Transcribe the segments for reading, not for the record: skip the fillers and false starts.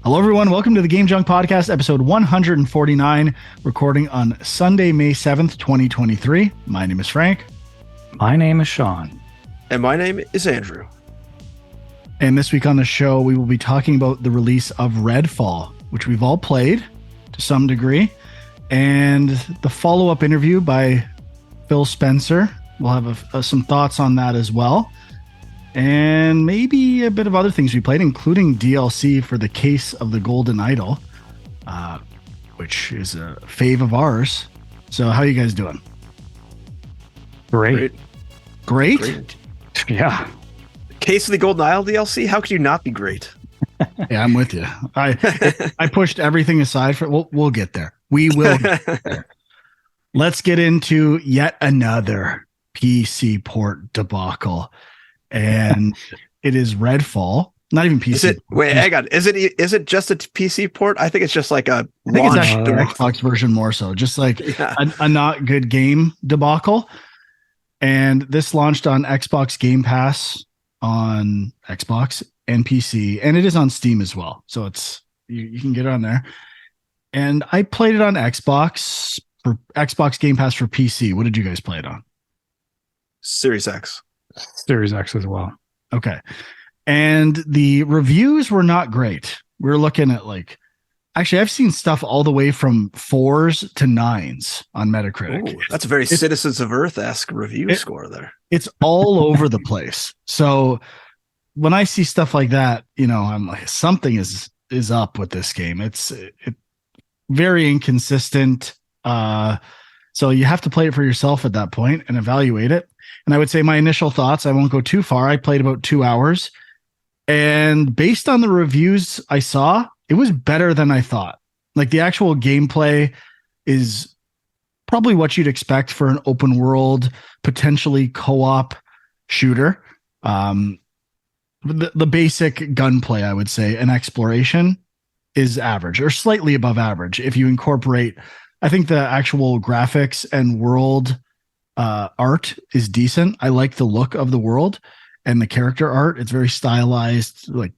Hello, everyone. Welcome to the Game Junk Podcast, episode 149, recording on Sunday, May 7th, 2023. My name is Frank. My name is Sean. And my name is Andrew. And this week on the show, we will be talking about the release of Redfall, which we've all played to some degree, and the follow-up interview by Phil Spencer. We'll have some thoughts on that as well. And maybe a bit of other things we played, including DLC for the Case of the Golden Idol, which is a fave of ours. So how are you guys doing? Great. Yeah. Case of the Golden Isle DLC? How could you not be great? Yeah, I'm with you. I pushed everything aside for we'll get there. We will get there. Let's get into yet another PC port debacle. And it is Redfall. Not even PC. Hang on. Is it just a PC port? I think it's just like a I think it's actually the Xbox version more so. Just like a not good game debacle. And this launched on Xbox Game Pass on Xbox and PC, and it is on Steam as well. So it's you can get it on there. And I played it on Xbox for Xbox Game Pass for PC. What did you guys play it on? Series X. Series X as well. Okay. And the reviews were not great. We're looking at actually, I've seen stuff all the way from 4s to 9s on Metacritic. Ooh, that's a very Citizens of Earth-esque review score there. It's all over the place. So when I see stuff like that, I'm like, something is up with this game. It's very inconsistent. So you have to play it for yourself at that point and evaluate it. And I would say my initial thoughts, I won't go too far. I played about 2 hours. And based on the reviews I saw, it was better than I thought. Like the actual gameplay is probably what you'd expect for an open world, potentially co-op shooter. The basic gunplay, I would say, and exploration is average or slightly above average. If you incorporate, I think the actual graphics and world art is decent. I like the look of the world and the character art. It's very stylized, like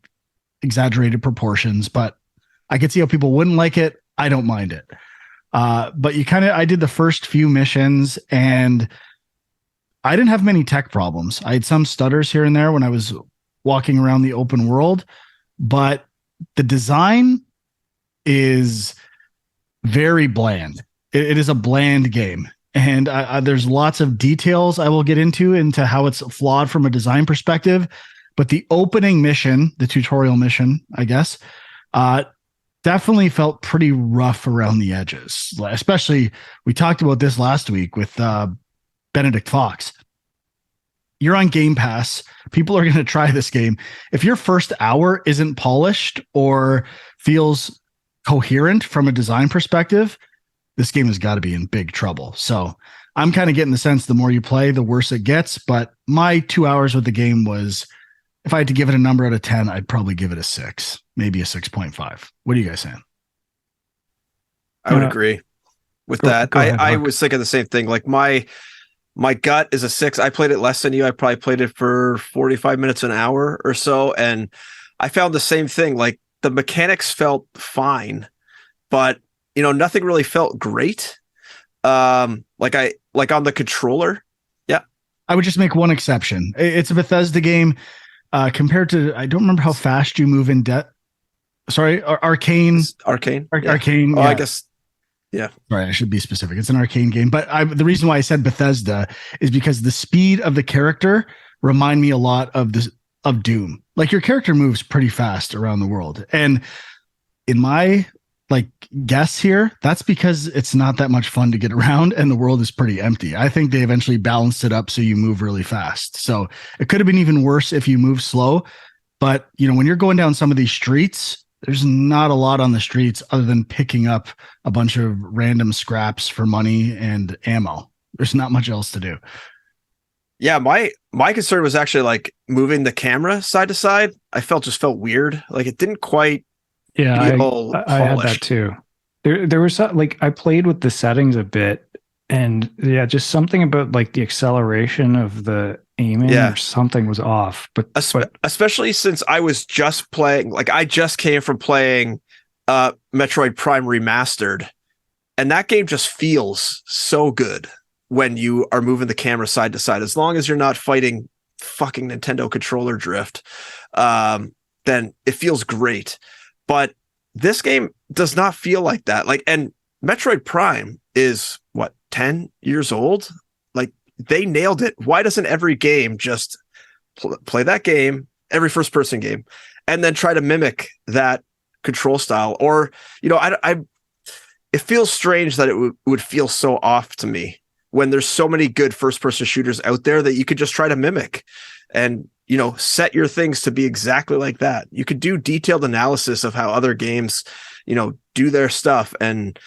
exaggerated proportions, but I could see how people wouldn't like it. I don't mind it. But I did the first few missions and I didn't have many tech problems. I had some stutters here and there when I was walking around the open world, but the design is very bland. It is a bland game. And there's lots of details I will get into how it's flawed from a design perspective. But the opening mission, the tutorial mission, I guess, definitely felt pretty rough around the edges. Especially, we talked about this last week with Benedict Fox. You're on Game Pass. People are going to try this game. If your first hour isn't polished or feels coherent from a design perspective, this game has got to be in big trouble. So I'm kind of getting the sense the more you play, the worse it gets. But my 2 hours with the game was, if I had to give it a number out of 10, I'd probably give it a 6, maybe a 6.5. What are you guys saying? I would agree with that. Go ahead, I was thinking the same thing. Like my gut is a 6. I played it less than you. I probably played it for 45 minutes, an hour or so. And I found the same thing. Like the mechanics felt fine, but nothing really felt great. Like on the controller. Yeah. I would just make one exception. It's a Bethesda game compared to, I don't remember how fast you move in Arcane. Arcane. Arcane. Oh, yeah. I guess. Yeah. Right. I should be specific. It's an Arcane game, but the reason why I said Bethesda is because the speed of the character remind me a lot of Doom. Like your character moves pretty fast around the world. And in my guess here, that's because it's not that much fun to get around and the world is pretty empty. I think they eventually balanced it up so you move really fast. So it could have been even worse if you move slow. But when you're going down some of these streets, there's not a lot on the streets other than picking up a bunch of random scraps for money and ammo. There's not much else to do. Yeah, my concern was actually moving the camera side to side. I felt weird. Like it didn't quite. Yeah, I had that too. There was I played with the settings a bit, and just something about the acceleration of the aiming or something was off. But especially since I was just playing, like I just came from playing Metroid Prime Remastered, and that game just feels so good when you are moving the camera side to side. As long as you're not fighting fucking Nintendo controller drift, then it feels great. But this game does not feel like that. Like, and Metroid Prime is what, 10 years old? Like, they nailed it. Why doesn't every game just play that game, every first person game, and then try to mimic that control style? Or, you know, it feels strange that it would feel so off to me when there's so many good first person shooters out there that you could just try to mimic and, you know, set your things to be exactly like that. You could do detailed analysis of how other games, you know, do their stuff. And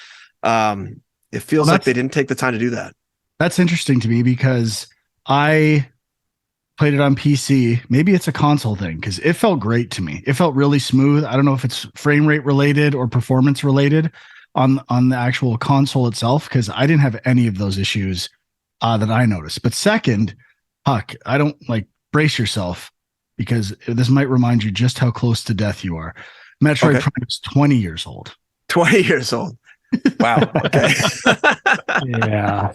it feels like they didn't take the time to do that. That's interesting to me because I played it on PC. Maybe it's a console thing because it felt great to me. It felt really smooth. I don't know if it's frame rate related or performance related on the actual console itself, because I didn't have any of those issues that I noticed. But second, Huck, I don't like brace yourself because this might remind you just how close to death you are. Metroid Prime is 20 years old. 20 years old. Wow. Okay. Yeah.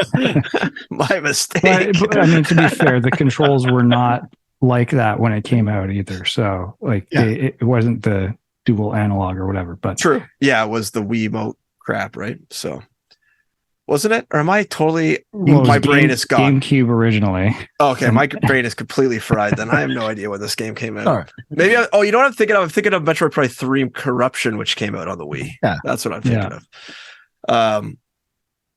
My mistake. But, I mean, to be fair, the controls were not like that when it came out either. So, like, it wasn't the dual analog or whatever. But true. Yeah, it was the Wiimote crap, right? So, wasn't it? Or am I totally? Well, my brain is gone. GameCube originally. Okay, my brain is completely fried. Then I have no idea when this game came out. Maybe. You know what I'm thinking of? I'm thinking of Metroid Prime 3 Corruption, which came out on the Wii. Yeah, that's what I'm thinking of.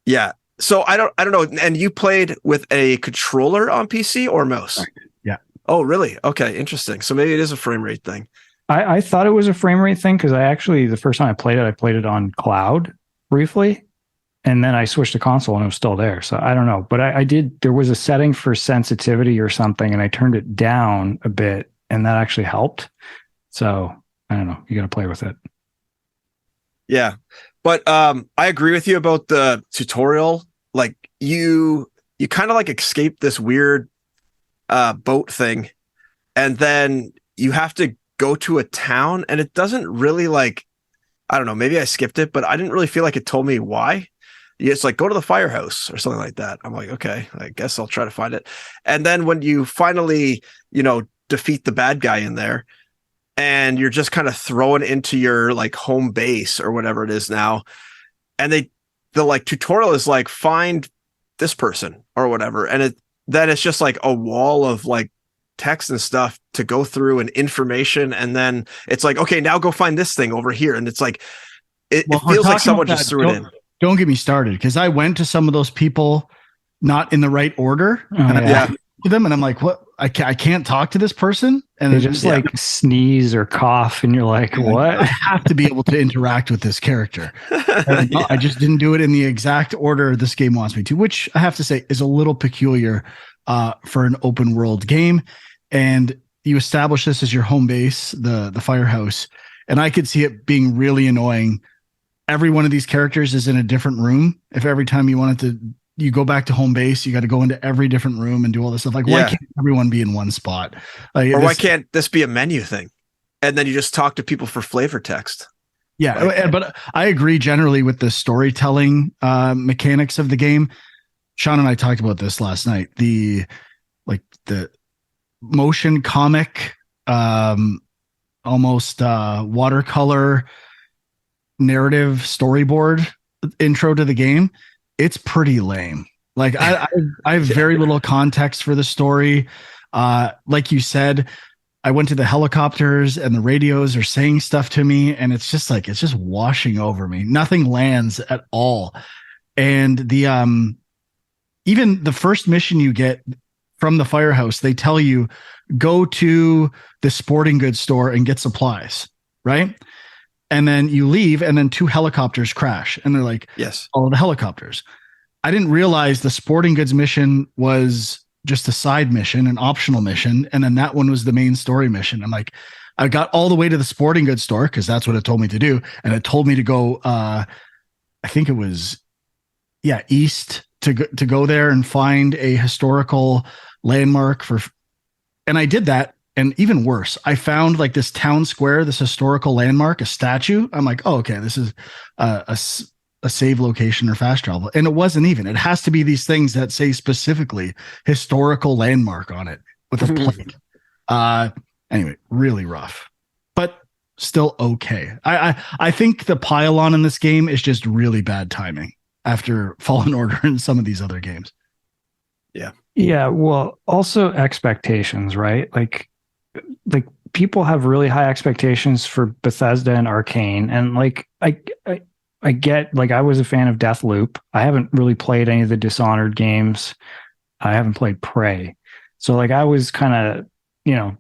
Yeah. So I don't know. And you played with a controller on PC or mouse? Yeah. Oh, really? Okay, interesting. So maybe it is a frame rate thing. I thought it was a frame rate thing because the first time I played it on cloud briefly, and then I switched to console and it was still there. So I don't know, but there was a setting for sensitivity or something, and I turned it down a bit, and that actually helped. So I don't know. You got to play with it. Yeah. But I agree with you about the tutorial. Like you kind of like escape this weird boat thing, and then you have to go to a town, and it doesn't really like, I don't know, maybe I skipped it, but I didn't really feel like it told me why. It's like, go to the firehouse or something like that. I'm like, okay, I guess I'll try to find it. And then when you finally, you know, defeat the bad guy in there, and you're just kind of thrown into your like home base or whatever it is now, and the like tutorial is like, find this person or whatever, and then it's just like a wall of like text and stuff to go through and information, and then it's like, okay, now go find this thing over here, and it's like it feels like someone just threw it in. Don't get me started, because I went to some of those people not in the right order, and I talked to them, and I'm like, what? I can't talk to this person, and they just like sneeze or cough, and you're like, what? I have to be able to interact with this character. I just didn't do it in the exact order this game wants me to, which I have to say is a little peculiar for an open world game. And you establish this as your home base, the firehouse, and I could see it being really annoying. Every one of these characters is in a different room. If every time you go back to home base, you got to go into every different room and do all this stuff. Like, why can't everyone be in one spot? Like, or why can't this be a menu thing? And then you just talk to people for flavor text. Yeah, but I agree generally with the storytelling mechanics of the game. Sean and I talked about this last night. The motion comic, almost watercolor narrative storyboard intro to the game. It's pretty lame. Like I have very little context for the story. Like you said, I went to the helicopters and the radios are saying stuff to me, and it's just washing over me. Nothing lands at all. And the even the first mission you get from the firehouse, they tell you go to the sporting goods store and get supplies, right? And then you leave, and then 2 helicopters crash, and they're like, yes, all the helicopters. I didn't realize the sporting goods mission was just a side mission, an optional mission. And then that one was the main story mission. I'm like, I got all the way to the sporting goods store, because that's what it told me to do. And it told me to go, I think it was, east to go there and find a historical landmark and I did that. And even worse, I found like this town square, this historical landmark, a statue. I'm like, oh, okay, this is a save location or fast travel. And it wasn't even. It has to be these things that say specifically historical landmark on it with a plate. Anyway, really rough, but still okay. I think the pylon in this game is just really bad timing after Fallen Order and some of these other games. Yeah. Well, also expectations, right? Like people have really high expectations for Bethesda and Arcane, and like I get, like, I was a fan of Deathloop. I haven't really played any of the Dishonored games. I haven't played Prey, so like I was kind of,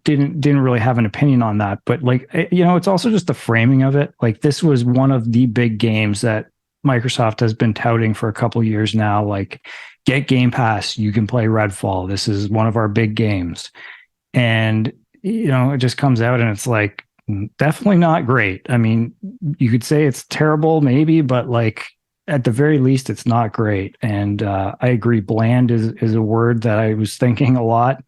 didn't really have an opinion on that. But like, it's also just the framing of it. Like, this was one of the big games that Microsoft has been touting for a couple of years now. Like, get Game Pass, you can play Redfall. This is one of our big games, and it just comes out and it's like, definitely not great. I mean, you could say it's terrible maybe, but like at the very least it's not great. And I agree, bland is a word that I was thinking a lot.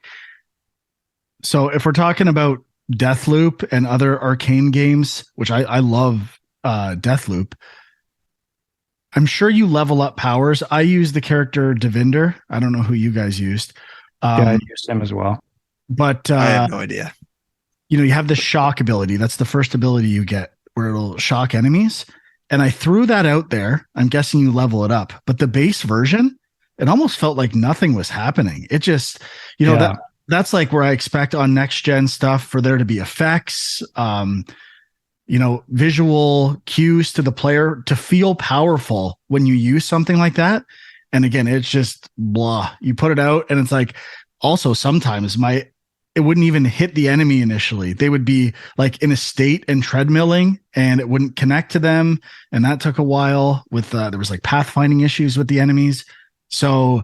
So if we're talking about Deathloop and other Arcane games, which I love, Deathloop, I'm sure you level up powers. I use the character Devinder. I don't know who you guys used. I used him as well. But I have no idea. You have the shock ability. That's the first ability you get where it'll shock enemies. And I threw that out there. I'm guessing you level it up. But the base version, it almost felt like nothing was happening. It just, that's like where I expect on next gen stuff for there to be effects, visual cues to the player to feel powerful when you use something like that. And again, it's just blah. You put it out and it's like, also sometimes it wouldn't even hit the enemy initially. They would be like in a state and treadmilling and it wouldn't connect to them. And that took a while with, there was like pathfinding issues with the enemies. So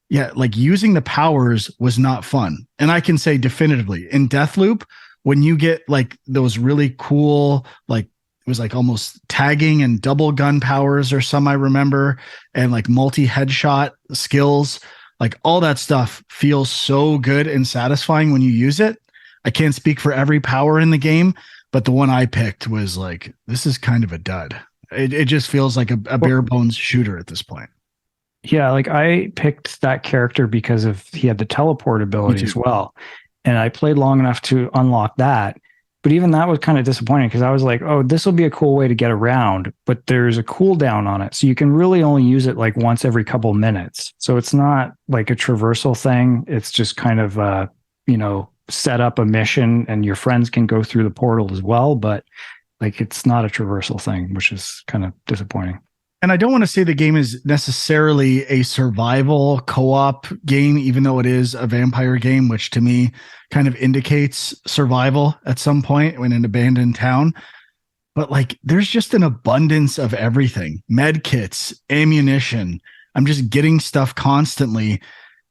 yeah, like using the powers was not fun. And I can say definitively in Deathloop, when you get like those really cool, like it was like almost tagging and double gun powers or some I remember, and like multi headshot skills, like all that stuff feels so good and satisfying when you use it. I can't speak for every power in the game, but the one I picked was like, this is kind of a dud. It just feels like a bare bones shooter at this point. Yeah, like I picked that character because he had the teleport ability as well. And I played long enough to unlock that. But even that was kind of disappointing because I was like, oh, this will be a cool way to get around, but there's a cooldown on it. So you can really only use it like once every couple minutes. So it's not like a traversal thing. It's just kind of, set up a mission and your friends can go through the portal as well. But like, it's not a traversal thing, which is kind of disappointing. And I don't want to say the game is necessarily a survival co-op game, even though it is a vampire game, which to me kind of indicates survival at some point in an abandoned town. But like, there's just an abundance of everything, med kits, ammunition. I'm just getting stuff constantly.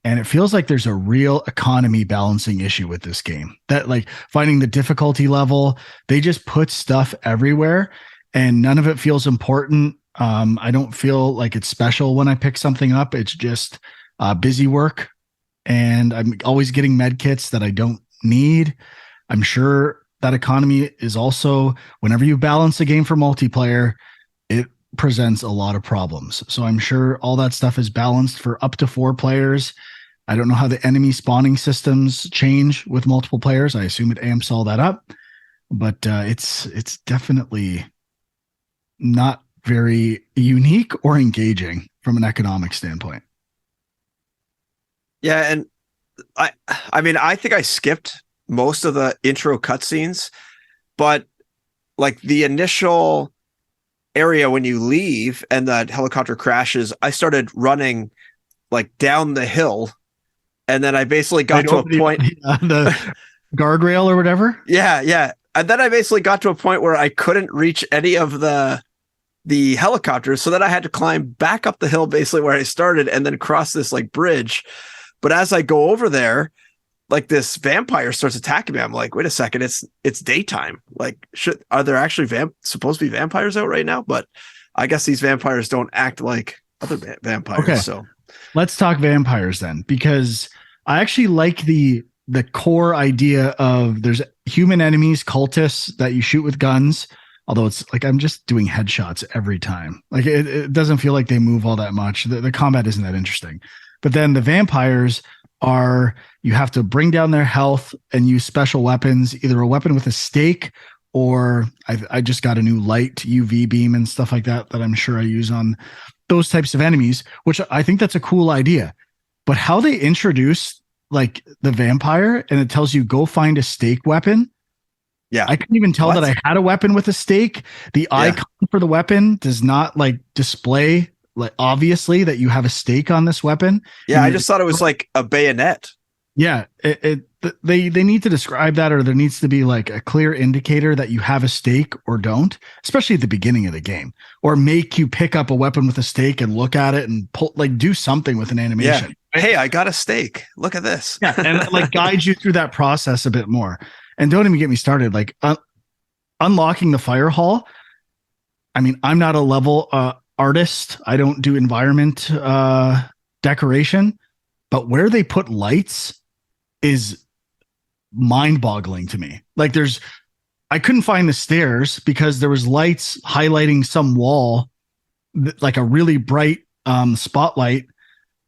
And it feels like there's a real economy balancing issue with this game, that like finding the difficulty level, they just put stuff everywhere and none of it feels important. I don't feel like it's special when I pick something up. It's just busy work. And I'm always getting med kits that I don't need. I'm sure that economy is also, whenever you balance a game for multiplayer, it presents a lot of problems. So I'm sure all that stuff is balanced for up to 4 players. I don't know how the enemy spawning systems change with multiple players. I assume it amps all that up, but it's definitely not very unique or engaging from an economic standpoint. Yeah, and I mean, I think I skipped most of the intro cutscenes, but like the initial area when you leave and that helicopter crashes, I started running like down the hill, and then I basically got to a point, the guardrail or whatever. Yeah, and then I basically got to a point where I couldn't reach any of the helicopters, so then I had to climb back up the hill basically where I started and then cross this like bridge. But as I go over there, like this vampire starts attacking me. I'm like, wait a second, it's daytime. Like, are there actually supposed to be vampires out right now? But I guess these vampires don't act like other vampires. Okay. So let's talk vampires then, because I actually like the core idea of there's human enemies, cultists that you shoot with guns. Although it's like I'm just doing headshots every time. Like it doesn't feel like they move all that much. The combat isn't that interesting. But then the vampires are you have to bring down their health and use special weapons, either a weapon with a stake or I just got a new light UV beam and stuff like that I'm sure I use on those types of enemies, which I think that's a cool idea. But how they introduce like the vampire and it tells you go find a stake weapon. Yeah. I couldn't even tell that I had a weapon with a stake. The icon for the weapon does not like display like obviously that you have a stake on this weapon. Yeah, I just thought it was like a bayonet. Yeah, they need to describe that, or there needs to be like a clear indicator that you have a stake or don't, especially at the beginning of the game, or make you pick up a weapon with a stake and look at it and pull, like do something with an animation. Yeah. Hey, I got a stake. Look at this. Yeah, and like guide you through that process a bit more. And don't even get me started. Like unlocking the fire hall. I mean, I'm not a level artist. I don't do environment decoration, but where they put lights is mind-boggling to me. Like I couldn't find the stairs because there was lights highlighting some wall, like a really bright spotlight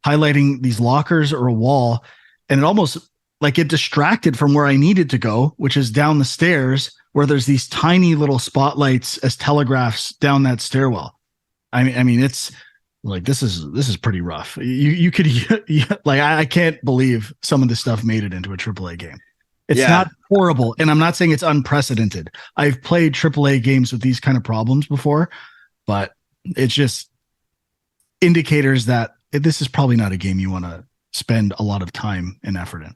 highlighting these lockers or a wall, and it almost like it distracted from where I needed to go, which is down the stairs where there's these tiny little spotlights as telegraphs down that stairwell. I mean, it's like this is pretty rough. You could like I can't believe some of the stuff made it into a AAA game. It's not horrible, and I'm not saying it's unprecedented. I've played AAA games with these kind of problems before, but it's just indicators that this is probably not a game you want to spend a lot of time and effort in.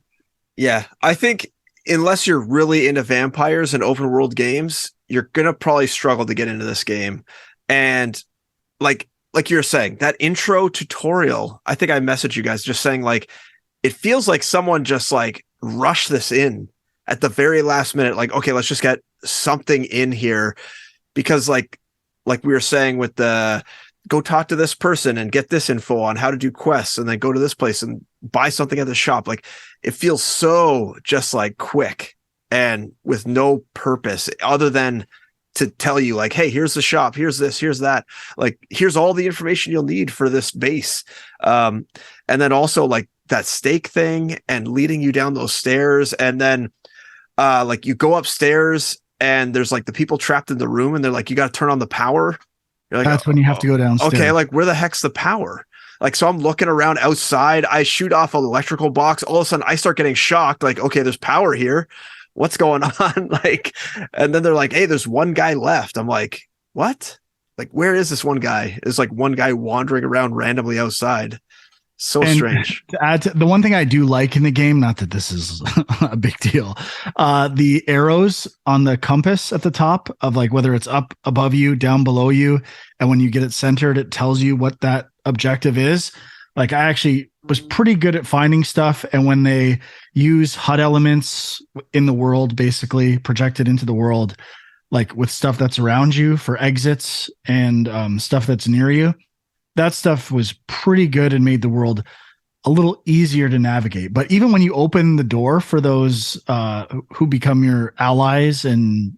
Yeah, I think unless you're really into vampires and open world games, you're gonna probably struggle to get into this game. And like you're saying, that intro tutorial, I think I messaged you guys just saying like it feels like someone just like rushed this in at the very last minute. Like, okay, let's just get something in here because like we were saying with the go talk to this person and get this info on how to do quests and then go to this place and buy something at the shop. Like it feels so just like quick and with no purpose other than to tell you like, hey, here's the shop, here's this, here's that. Like, here's all the information you'll need for this base. And then also like that stake thing and leading you down those stairs. And then like you go upstairs and there's like the people trapped in the room and they're like, you got to turn on the power. Like, that's when you have to go downstairs. Okay, like where the heck's the power? Like, so I'm looking around outside. I shoot off an electrical box. All of a sudden, I start getting shocked. Like, okay, there's power here. What's going on? Like, and then they're like, hey, there's one guy left. I'm like, what? Like, where is this one guy? It's like one guy wandering around randomly outside. So strange. To add to, the one thing I do like in the game, not that this is a big deal, the arrows on the compass at the top of like whether it's up above you, down below you, and when you get it centered, it tells you what that objective is. Like I actually was pretty good at finding stuff, and when they use HUD elements in the world, basically projected into the world, like with stuff that's around you for exits and stuff that's near you. That stuff was pretty good and made the world a little easier to navigate. But even when you open the door for those who become your allies and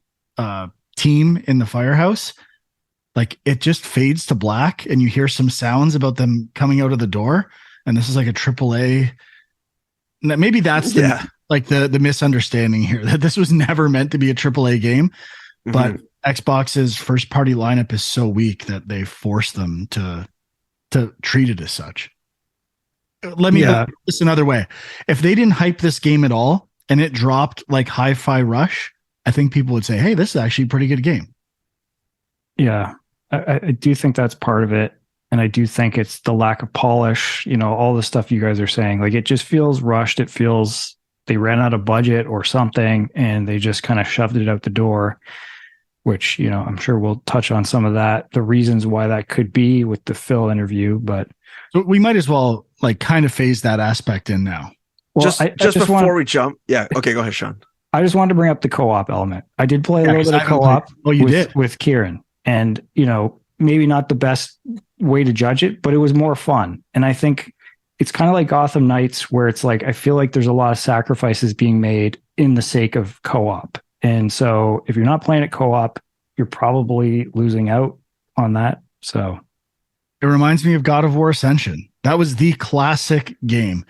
team in the firehouse, like it just fades to black and you hear some sounds about them coming out of the door. And this is like a AAA. Maybe that's the misunderstanding here, that this was never meant to be a AAA game, but Xbox's first party lineup is so weak that they force them to treat it as such. Let me put this another way. If they didn't hype this game at all and it dropped like Hi-Fi Rush, I think people would say, hey, this is actually a pretty good game. Yeah, I do think that's part of it. And I do think it's the lack of polish, you know, all the stuff you guys are saying. Like it just feels rushed. It feels they ran out of budget or something and they just kind of shoved it out the door, which, you know, I'm sure we'll touch on some of that, the reasons why that could be with the Phil interview. But so we might as well like kind of phase that aspect in now. Well, just before we jump. Yeah. Okay. Go ahead, Sean. I just wanted to bring up the co-op element. I did play a little bit of co-op with Kieran, and, you know, maybe not the best way to judge it, but it was more fun. And I think it's kind of like Gotham Knights, where it's like, I feel like there's a lot of sacrifices being made in the sake of co-op. And so if you're not playing it co-op, you're probably losing out on that. So It reminds me of God of War Ascension. That was the classic game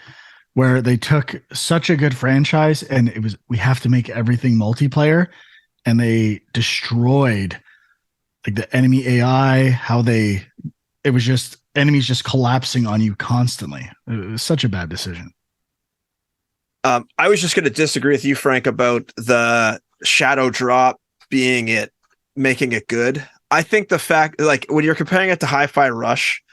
where they took such a good franchise and it was, we have to make everything multiplayer, and they destroyed like the enemy AI, it was just enemies just collapsing on you constantly. It was such a bad decision. I was just going to disagree with you, Frank, about the shadow drop making it good. I think the fact, like, when you're comparing it to Hi-Fi Rush,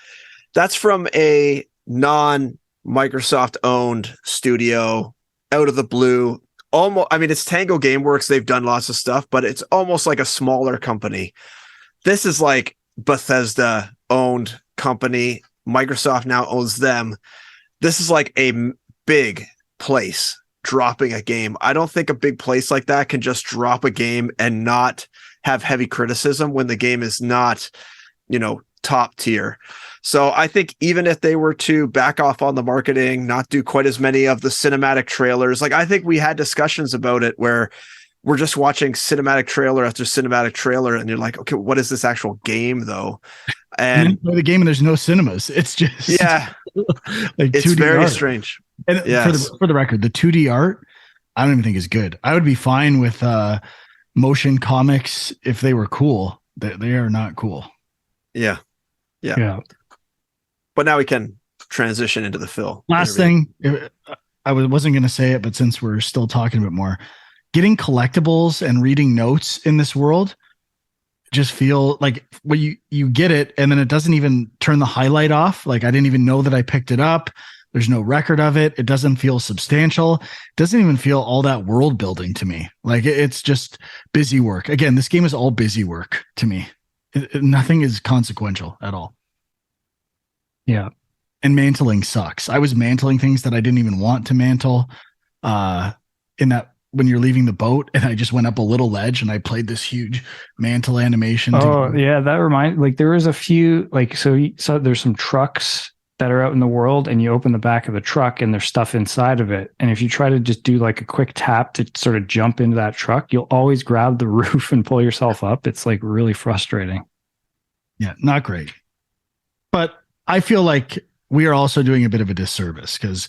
that's from a non-Microsoft owned studio out of the blue. Almost, I mean, it's Tango Gameworks. They've done lots of stuff, but it's almost like a smaller company. This is like Bethesda owned company. Microsoft now owns them. This is like a big place dropping a game. I don't think a big place like that can just drop a game and not have heavy criticism when the game is not, top tier. So I think even if they were to back off on the marketing, not do quite as many of the cinematic trailers, like I think we had discussions about it where we're just watching cinematic trailer after cinematic trailer, and you're like, okay, what is this actual game though? And you play the game and there's no cinemas. It's just like it's 2D very art. strange. And Yes. for the record, the 2D art, I don't even think is good. I would be fine with motion comics if they were cool. They are not cool. Yeah. But now we can transition into the Phil. Last interview. thing, I wasn't going to say it, but since we're still talking a bit more, getting collectibles and reading notes in this world just feel like you get it, and then it doesn't even turn the highlight off. Like I didn't even know that I picked it up. There's no record of it. It doesn't feel substantial. It doesn't even feel all that world building to me. Like it's just busy work. Again, this game is all busy work to me. Nothing is consequential at all. yeah. And mantling sucks. I was mantling things that I didn't even want to mantle. In that when you're leaving the boat, and I just went up a little ledge and I played this huge mantle animation. That reminds, like, there was a few, like, so there's some trucks that are out in the world, and you open the back of the truck and there's stuff inside of it. And if you try to just do like a quick tap to sort of jump into that truck, you'll always grab the roof and pull yourself up. It's like really frustrating. Yeah, not great. But I feel like we are also doing a bit of a disservice because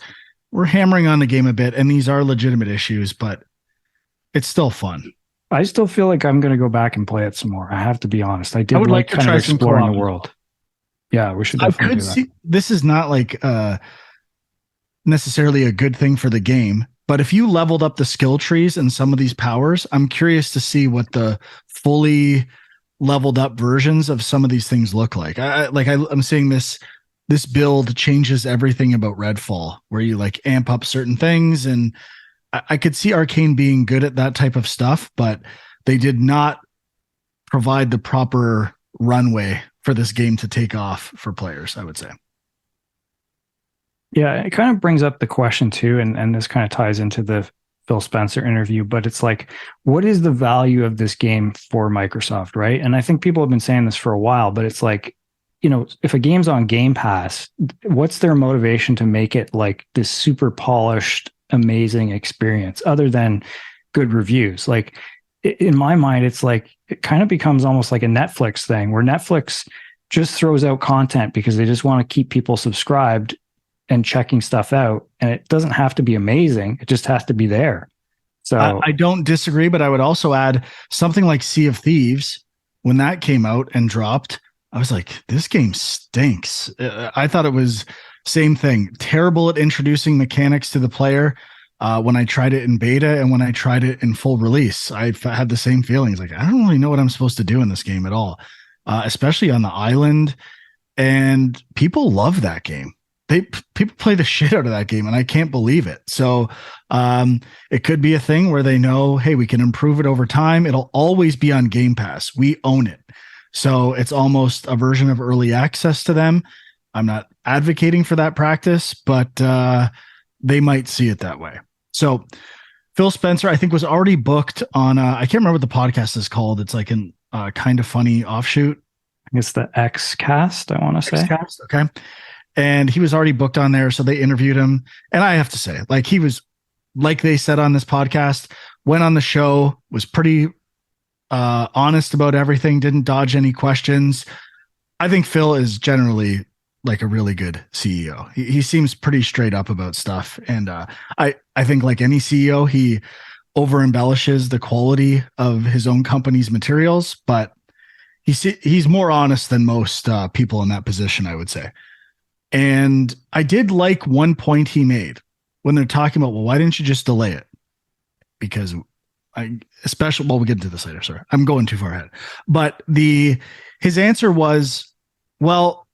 we're hammering on the game a bit, and these are legitimate issues, but it's still fun. I still feel like I'm going to go back and play it some more. I have to be honest. I would like to kind try of some exploring co-op. the world. Yeah, we should I definitely could do that. see this is not like necessarily a good thing for the game, but if you leveled up the skill trees and some of these powers, I'm curious to see what the fully leveled up versions of some of these things look like. I'm seeing this build changes everything about Redfall, where you like amp up certain things, and I could see Arcane being good at that type of stuff, but they did not provide the proper runway for this game to take off for players, I would say. Yeah, it kind of brings up the question too, and this kind of ties into the Phil Spencer interview, but it's like, what is the value of this game for Microsoft, right? And I think people have been saying this for a while, but it's like, if a game's on Game Pass, what's their motivation to make it like this super polished, amazing experience other than good reviews? Like, in my mind, it's like, it kind of becomes almost like a Netflix thing where Netflix just throws out content because they just want to keep people subscribed and checking stuff out. And it doesn't have to be amazing. It just has to be there. So I don't disagree, but I would also add something like Sea of Thieves. When that came out and dropped, I was like, this game stinks. I thought it was same thing. Terrible at introducing mechanics to the player. When I tried it in beta and when I tried it in full release, I had the same feelings. Like, I don't really know what I'm supposed to do in this game at all, especially on the island. And people love that game. People play the shit out of that game, and I can't believe it. So it could be a thing where they know, hey, we can improve it over time. It'll always be on Game Pass. We own it. So it's almost a version of early access to them. I'm not advocating for that practice, but they might see it that way. So Phil Spencer, I think, was already booked on, I can't remember what the podcast is called. It's like an kind of funny offshoot. I guess the X cast, I want to say. Xcast, okay. and he was already booked on there. So they interviewed him. And I have to say, like, he was, like they said on this podcast, went on the show, was pretty honest about everything, didn't dodge any questions. I think Phil is generally like a really good CEO. He seems pretty straight up about stuff. And I think like any CEO, he over embellishes the quality of his own company's materials, but he's more honest than most people in that position, I would say. And I did like one point he made when they're talking about, well, why didn't you just delay it? Because we'll get into this later. Sorry, I'm going too far ahead. But his answer was, well,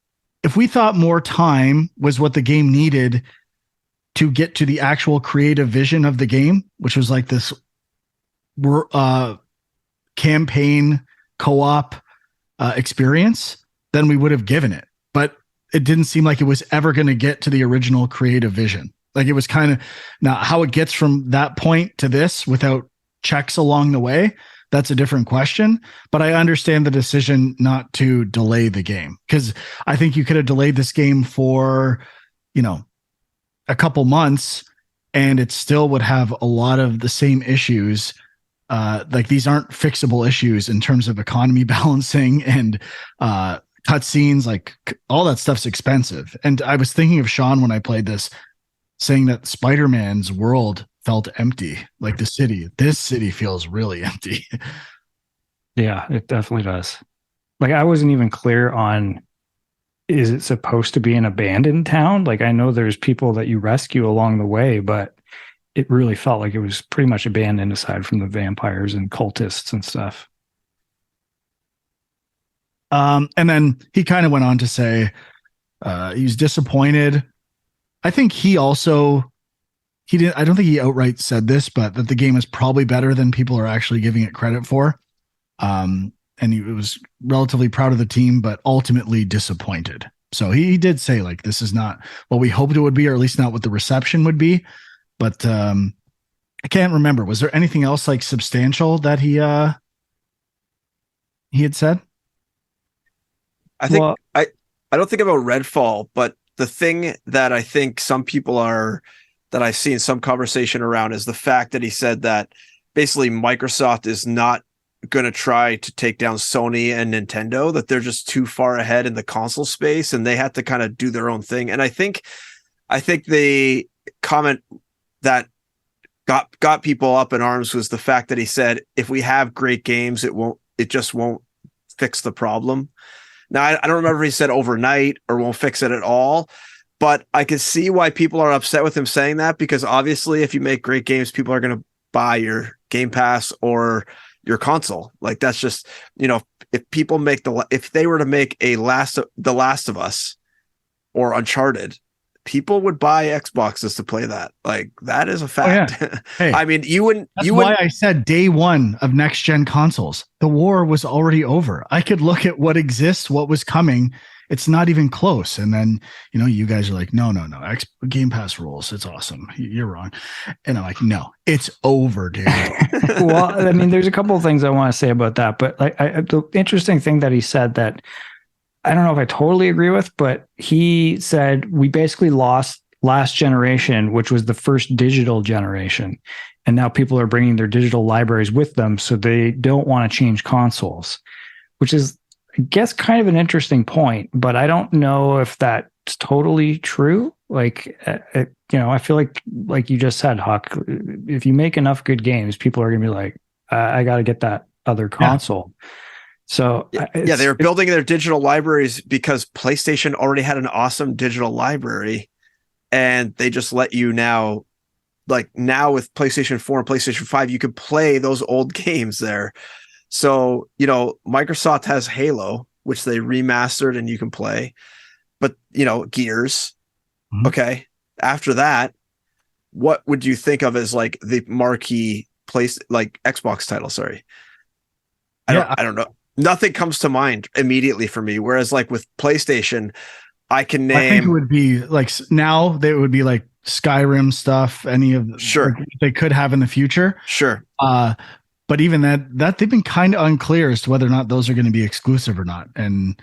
if we thought more time was what the game needed to get to the actual creative vision of the game, which was like this campaign co-op experience, then we would have given it. But it didn't seem like it was ever going to get to the original creative vision. Like it was kind of, now how it gets from that point to this without checks along the way, that's a different question. But I understand the decision not to delay the game, because I think you could have delayed this game for, a couple months and it still would have a lot of the same issues. Like these aren't fixable issues in terms of economy balancing and cutscenes, like all that stuff's expensive. And I was thinking of Sean when I played this, saying that Spider-Man's world felt empty, like this city feels really empty. Yeah, it definitely does. Like I wasn't even clear on, is it supposed to be an abandoned town? Like I know there's people that you rescue along the way, but it really felt like it was pretty much abandoned aside from the vampires and cultists and stuff. And then he kind of went on to say he was disappointed. I think I don't think he outright said this, but that the game is probably better than people are actually giving it credit for. And he was relatively proud of the team, but ultimately disappointed. So he did say, like, this is not what we hoped it would be, or at least not what the reception would be. But I can't remember. Was there anything else like substantial that he had said? I think I don't think about Redfall, but the thing that I think some people that I've seen some conversation around is the fact that he said that basically Microsoft is not going to try to take down Sony and Nintendo, that they're just too far ahead in the console space and they had to kind of do their own thing. And I think the comment that got people up in arms was the fact that he said, if we have great games, it just won't fix the problem. Now, I don't remember if he said overnight or won't fix it at all, but I can see why people are upset with him saying that, because obviously if you make great games, people are going to buy your Game Pass or your console. Like that's just, if they were to make The Last of Us or Uncharted, people would buy Xboxes to play that. Like that is a fact. Oh, yeah. Hey, I mean, that's why I said day one of next gen consoles, the war was already over. I could look at what exists, what was coming. It's not even close. And then, you guys are like, no, Game Pass rules. It's awesome. You're wrong. And I'm like, no, it's over, dude. Well, I mean, there's a couple of things I want to say about that, but like the interesting thing that he said that I don't know if I totally agree with, but he said we basically lost last generation, which was the first digital generation. And now people are bringing their digital libraries with them. So they don't want to change consoles, which is, I guess, kind of an interesting point, but I don't know if that's totally true. Like, I feel like you just said, Huck, if you make enough good games, people are going to be like, I got to get that other console. Yeah. So they were building their digital libraries because PlayStation already had an awesome digital library, and they just let you now with PlayStation 4 and PlayStation 5, you could play those old games there. So, Microsoft has Halo, which they remastered and you can play, but Gears. Mm-hmm. Okay. After that, what would you think of as like the marquee place, like Xbox title? Sorry. I don't know. Nothing comes to mind immediately for me. Whereas like with PlayStation, I can name. I think it would be like now they would be like Skyrim stuff. Any of they could have in the future. Sure. But even that they've been kind of unclear as to whether or not those are going to be exclusive or not. And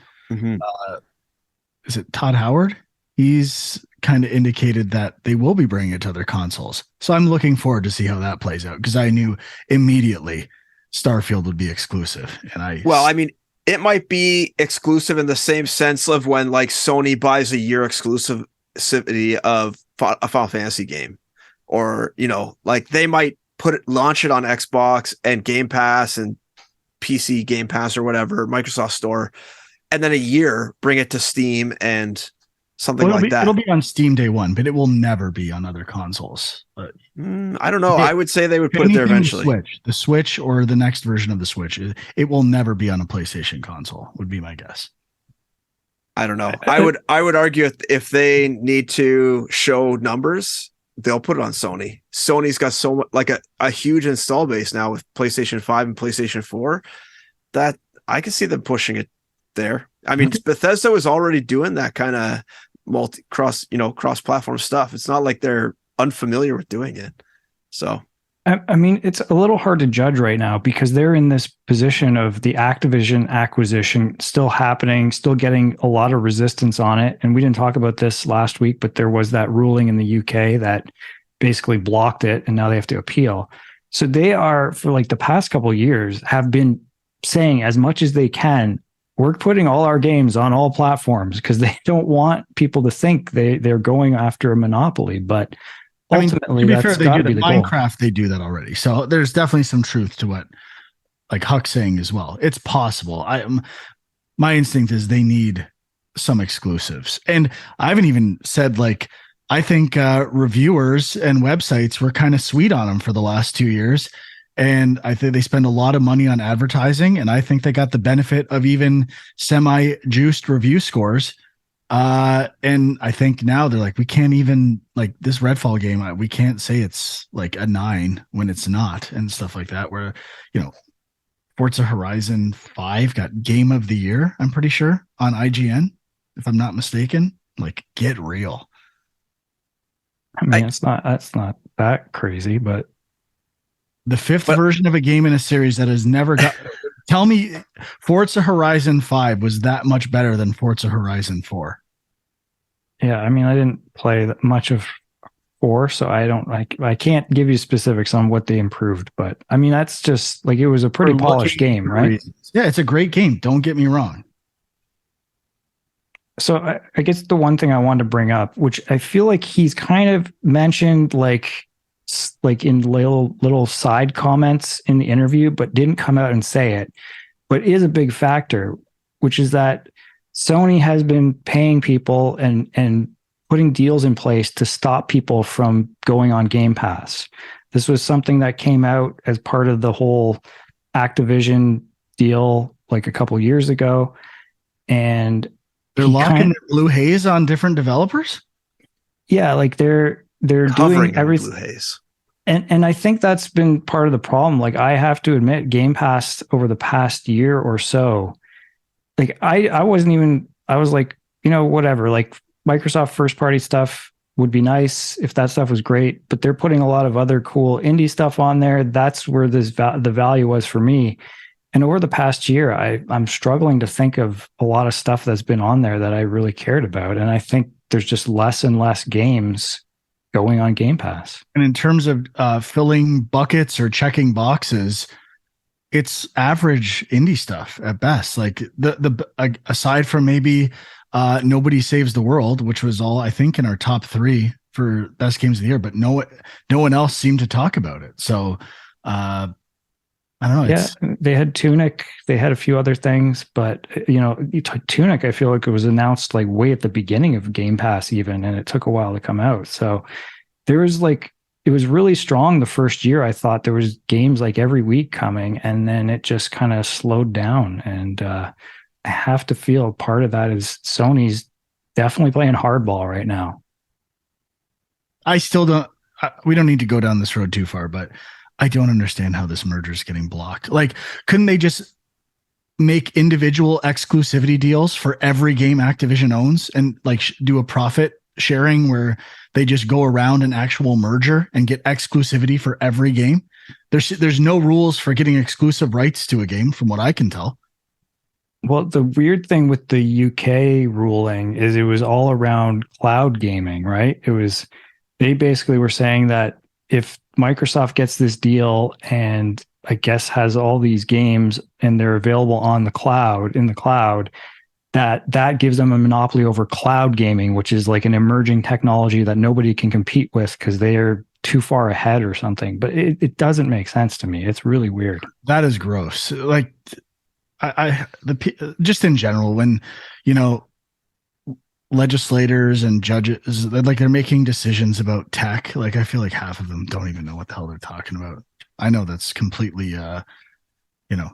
is it Todd Howard? he's kind of indicated that they will be bringing it to other consoles. So I'm looking forward to see how that plays out, because I knew immediately Starfield would be exclusive. Well, I mean, it might be exclusive in the same sense of when like Sony buys a year exclusivity of a Final Fantasy game, or like they might launch it on Xbox and Game Pass and PC Game Pass or whatever, Microsoft Store, and then a year bring it to Steam and something like that. It'll be on Steam day one, but it will never be on other consoles. But I don't know. I would say they would put it there eventually. The Switch or the next version of the Switch, it will never be on a PlayStation console, would be my guess. I don't know. I would argue if they need to show numbers, they'll put it on Sony. Sony's got so much, like a huge install base now with PlayStation 5 and PlayStation 4, that I can see them pushing it there. I mean, Bethesda was already doing that kind of cross-platform stuff. It's not like they're unfamiliar with doing it. So, I mean, it's a little hard to judge right now because they're in this position of the Activision acquisition still happening, still getting a lot of resistance on it. And we didn't talk about this last week, but there was that ruling in the UK that basically blocked it, and now they have to appeal. So they are, for like the past couple of years, have been saying as much as they can, we're putting all our games on all platforms, because they don't want people to think they're going after a monopoly. But ultimately, to be fair, they do the Minecraft, they do that already. So there's definitely some truth to what like Huck's saying as well. It's possible. My instinct is they need some exclusives. And I haven't even said, like, I think reviewers and websites were kind of sweet on them for the last 2 years. And I think they spend a lot of money on advertising, and I think they got the benefit of even semi-juiced review scores. And I think now they're like, we can't even, like, this Redfall game, we can't say it's like a 9 when it's not, and stuff like that, where, Forza Horizon 5 got Game of the Year, I'm pretty sure, on IGN, if I'm not mistaken. Like, get real. I mean, that's not that crazy, but the fifth version of a game in a series that has never got. Tell me, Forza Horizon 5 was that much better than Forza Horizon 4? Yeah, I mean, I didn't play much of 4, so I can't give you specifics on what they improved, but I mean, that's just like, it was a pretty polished game, right? Reasons. Yeah, it's a great game. Don't get me wrong. So I guess the one thing I wanted to bring up, which I feel like he's kind of mentioned, like in little side comments in the interview, but didn't come out and say it, but is a big factor, which is that Sony has been paying people and putting deals in place to stop people from going on Game Pass. This was something that came out as part of the whole Activision deal like a couple years ago. And they're locking their blue haze on different developers. Yeah. Like they're doing everything. Blue haze. And I think that's been part of the problem. Like, I have to admit, Game Pass over the past year or so, like I was like, whatever, like Microsoft first party stuff would be nice if that stuff was great, but they're putting a lot of other cool indie stuff on there. That's where the value was for me. And over the past year, I'm struggling to think of a lot of stuff that's been on there that I really cared about. And I think there's just less and less games going on Game Pass. And in terms of filling buckets or checking boxes, it's average indie stuff at best. Like the aside from maybe Nobody Saves the World, which was all I think in our top 3 for best games of the year, but no one else seemed to talk about it. So I don't know. Yeah, they had Tunic. They had a few other things, but Tunic, I feel like it was announced like way at the beginning of Game Pass even, and it took a while to come out. So there was it was really strong the first year. I thought there was games like every week coming, and then it just kind of slowed down. And I have to feel part of that is Sony's definitely playing hardball right now. I still don't. We don't need to go down this road too far, but I don't understand how this merger is getting blocked. Like, couldn't they just make individual exclusivity deals for every game Activision owns and like do a profit sharing where they just go around an actual merger and get exclusivity for every game? There's no rules for getting exclusive rights to a game, from what I can tell. Well, the weird thing with the UK ruling is it was all around cloud gaming, right? They basically were saying that if Microsoft gets this deal and I guess has all these games and they're available on the cloud, in the cloud, that gives them a monopoly over cloud gaming, which is like an emerging technology that nobody can compete with because they are too far ahead or something. But it doesn't make sense to me. It's really weird. That is gross. Like just in general, when, you know, legislators and judges, they're making decisions about tech, like I feel like half of them don't even know what the hell they're talking about. I know that's completely you know,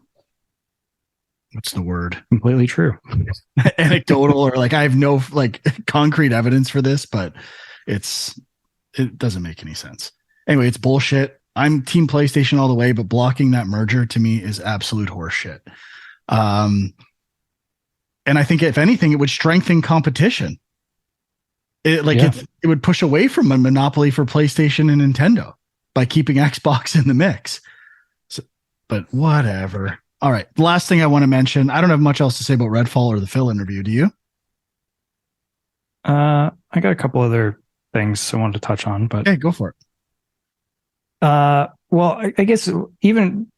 what's the word? Completely true. Anecdotal, or like I have no like concrete evidence for this, but it doesn't make any sense. Anyway, it's bullshit. I'm team PlayStation all the way, but blocking that merger to me is absolute horseshit. And I think if anything, it would strengthen competition. It would push away from a monopoly for PlayStation and Nintendo by keeping Xbox in the mix. So, but whatever. All right. The last thing I want to mention, I don't have much else to say about Redfall or the Phil interview. Do you? I got a couple other things I wanted to touch on, but okay, go for it. Well, I guess even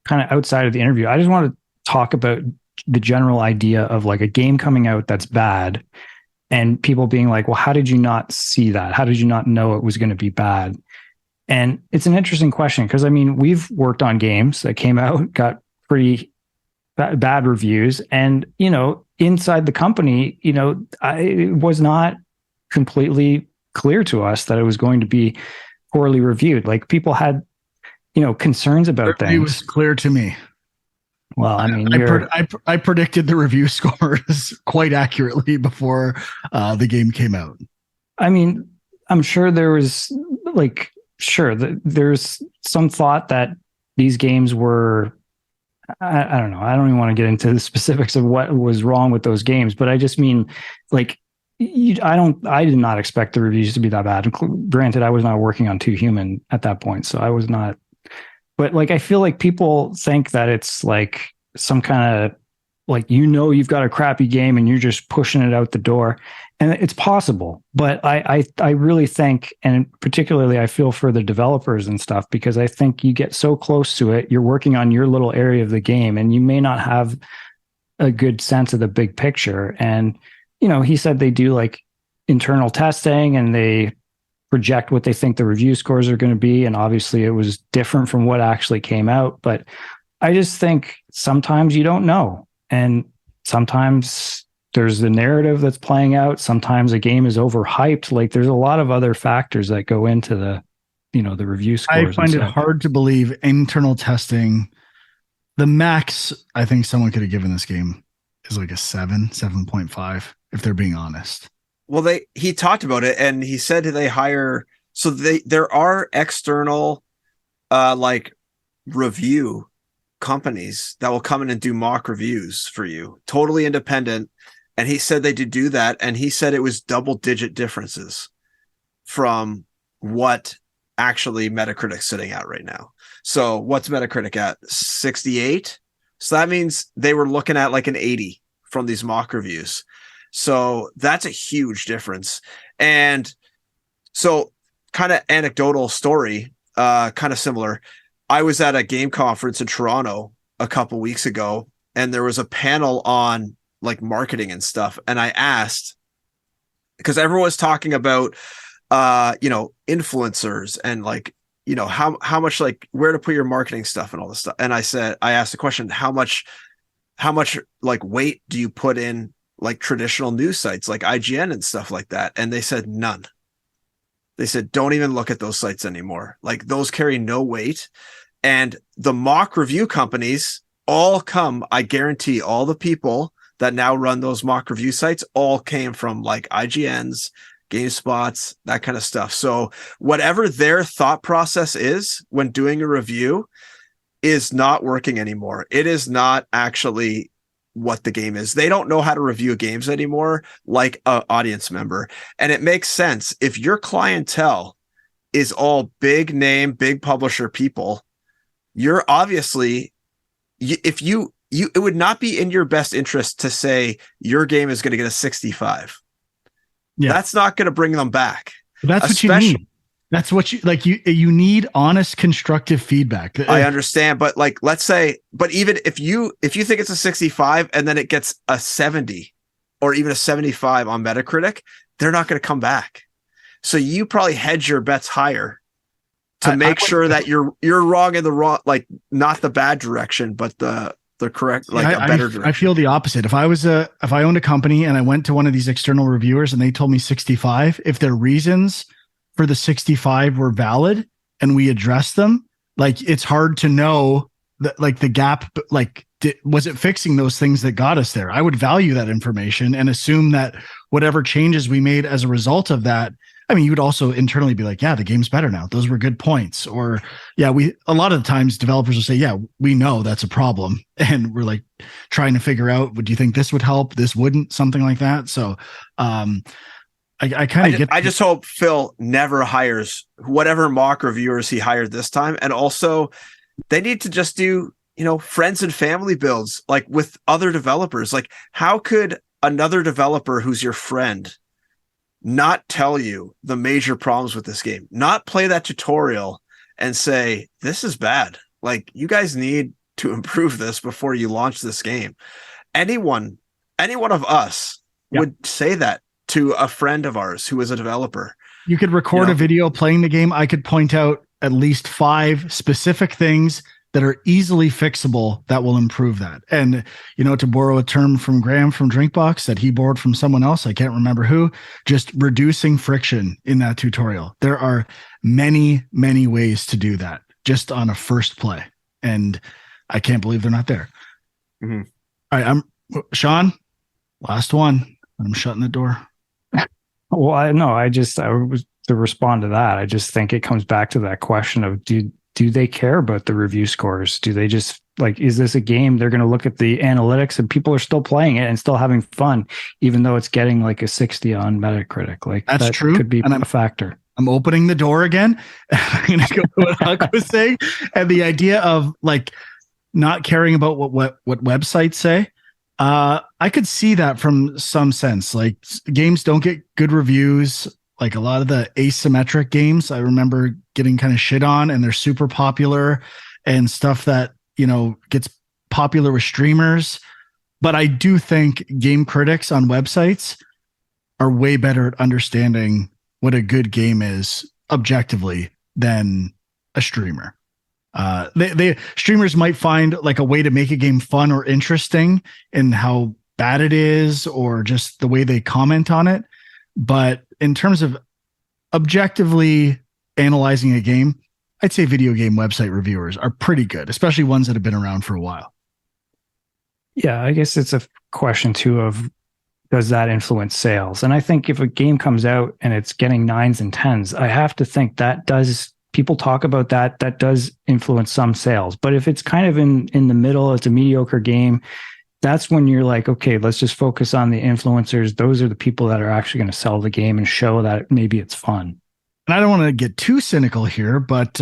kind of outside of the interview, I just want to talk about the general idea of like a game coming out that's bad and people being like, well, how did you not see that? How did you not know it was going to be bad? And it's an interesting question because, I mean, we've worked on games that came out, got pretty bad reviews. And, you know, inside the company, you know, it was not completely clear to us that it was going to be poorly reviewed. Like people had, you know, concerns about things. It was clear to me. Well, I mean, I predicted the review scores quite accurately before the game came out. I mean, I'm sure there was there's some thought that these games were, I don't know. I don't even want to get into the specifics of what was wrong with those games, but I just mean like, I did not expect the reviews to be that bad. Granted, I was not working on 2 Human at that point, so I was not. But like, I feel like people think that it's like some kind of like, you know, you've got a crappy game and you're just pushing it out the door, and it's possible. But I really think, and particularly I feel for the developers and stuff, because I think you get so close to it, you're working on your little area of the game, and you may not have a good sense of the big picture. And you know, he said they do like internal testing and they project what they think the review scores are going to be. And obviously it was different from what actually came out. But I just think sometimes you don't know. And sometimes there's the narrative that's playing out. Sometimes a game is overhyped. Like there's a lot of other factors that go into the, you know, the review scores. I find it hard to believe internal testing. The max I think someone could have given this game is like a 7.5, if they're being honest. Well, he talked about it and he said they hire, so there are external like review companies that will come in and do mock reviews for you, totally independent. And he said they did do that, and he said it was double-digit differences from what actually Metacritic's sitting at right now. So what's Metacritic at? 68. So that means they were looking at like an 80 from these mock reviews. So that's a huge difference. And so kind of anecdotal story, kind of similar. I was at a game conference in Toronto a couple weeks ago, and there was a panel on like marketing and stuff. And I asked, because everyone was talking about, you know, influencers and like, you know, how much, like where to put your marketing stuff and all this stuff. And I asked the question, how much like weight do you put in like traditional news sites like IGN and stuff like that? And they said none. They said, don't even look at those sites anymore. Like those carry no weight. And the mock review companies all come, I guarantee all the people that now run those mock review sites all came from like IGN's, GameSpot's, that kind of stuff. So whatever their thought process is when doing a review is not working anymore. It is not actually what the game is. They don't know how to review games anymore like an audience member. And it makes sense. If your clientele is all big name, big publisher people, you're obviously, if you it would not be in your best interest to say your game is going to get a 65. Yeah. That's not going to bring them back. That's what you need. That's what you like. You need honest, constructive feedback. I understand, but like, let's say, but even if you think it's a 65 and then it gets a 70 or even a 75 on Metacritic, they're not going to come back. So you probably hedge your bets higher to make sure that you're wrong in the wrong, like not the bad direction, but the correct, like a better direction. I feel the opposite. If I owned a company and I went to one of these external reviewers and they told me 65, if their reasons for the 65 were valid and we addressed them, like it's hard to know that, like the gap, like was it fixing those things that got us there? I would value that information and assume that whatever changes we made as a result of that, I mean, you would also internally be like, yeah, the game's better now. Those were good points. Or yeah, a lot of the times developers will say, yeah, we know that's a problem. And we're like trying to figure out, do you think this would help? This wouldn't, something like that. So, I kind of get. I just hope Phil never hires whatever mock reviewers he hired this time, and also they need to just do friends and family builds like with other developers. Like, how could another developer who's your friend not tell you the major problems with this game? Not play that tutorial and say this is bad. Like, you guys need to improve this before you launch this game. Any one of us would say that to a friend of ours who is a developer. You could record a video playing the game. I could point out at least 5 specific things that are easily fixable that will improve that. And, to borrow a term from Graham from Drinkbox that he borrowed from someone else, I can't remember who, just reducing friction in that tutorial. There are many, many ways to do that just on a first play. And I can't believe they're not there. Mm-hmm. All right, Sean, last one. I'm shutting the door. Well, I was to respond to that. I just think it comes back to that question of do they care about the review scores? Do they just like, is this a game they're going to look at the analytics and people are still playing it and still having fun, even though it's getting like a 60 on Metacritic? Like that's that true. Could be a factor. I'm opening the door again. I'm going to go to what Huck was saying. And the idea of like not caring about what websites say. I could see that from some sense. Like games don't get good reviews. Like a lot of the asymmetric games, I remember getting kind of shit on, and they're super popular and stuff that, gets popular with streamers. But I do think game critics on websites are way better at understanding what a good game is objectively than a streamer. They streamers might find like a way to make a game fun or interesting in how bad it is or just the way they comment on it. But in terms of objectively analyzing a game, I'd say video game website reviewers are pretty good, especially ones that have been around for a while. Yeah, I guess it's a question too of, does that influence sales? And I think if a game comes out and it's getting 9s and 10s, I have to think that does, people talk about that does influence some sales. But if it's kind of in the middle, it's a mediocre game, that's when you're like, okay, let's just focus on the influencers. Those are the people that are actually going to sell the game and show that maybe it's fun. And I don't want to get too cynical here, but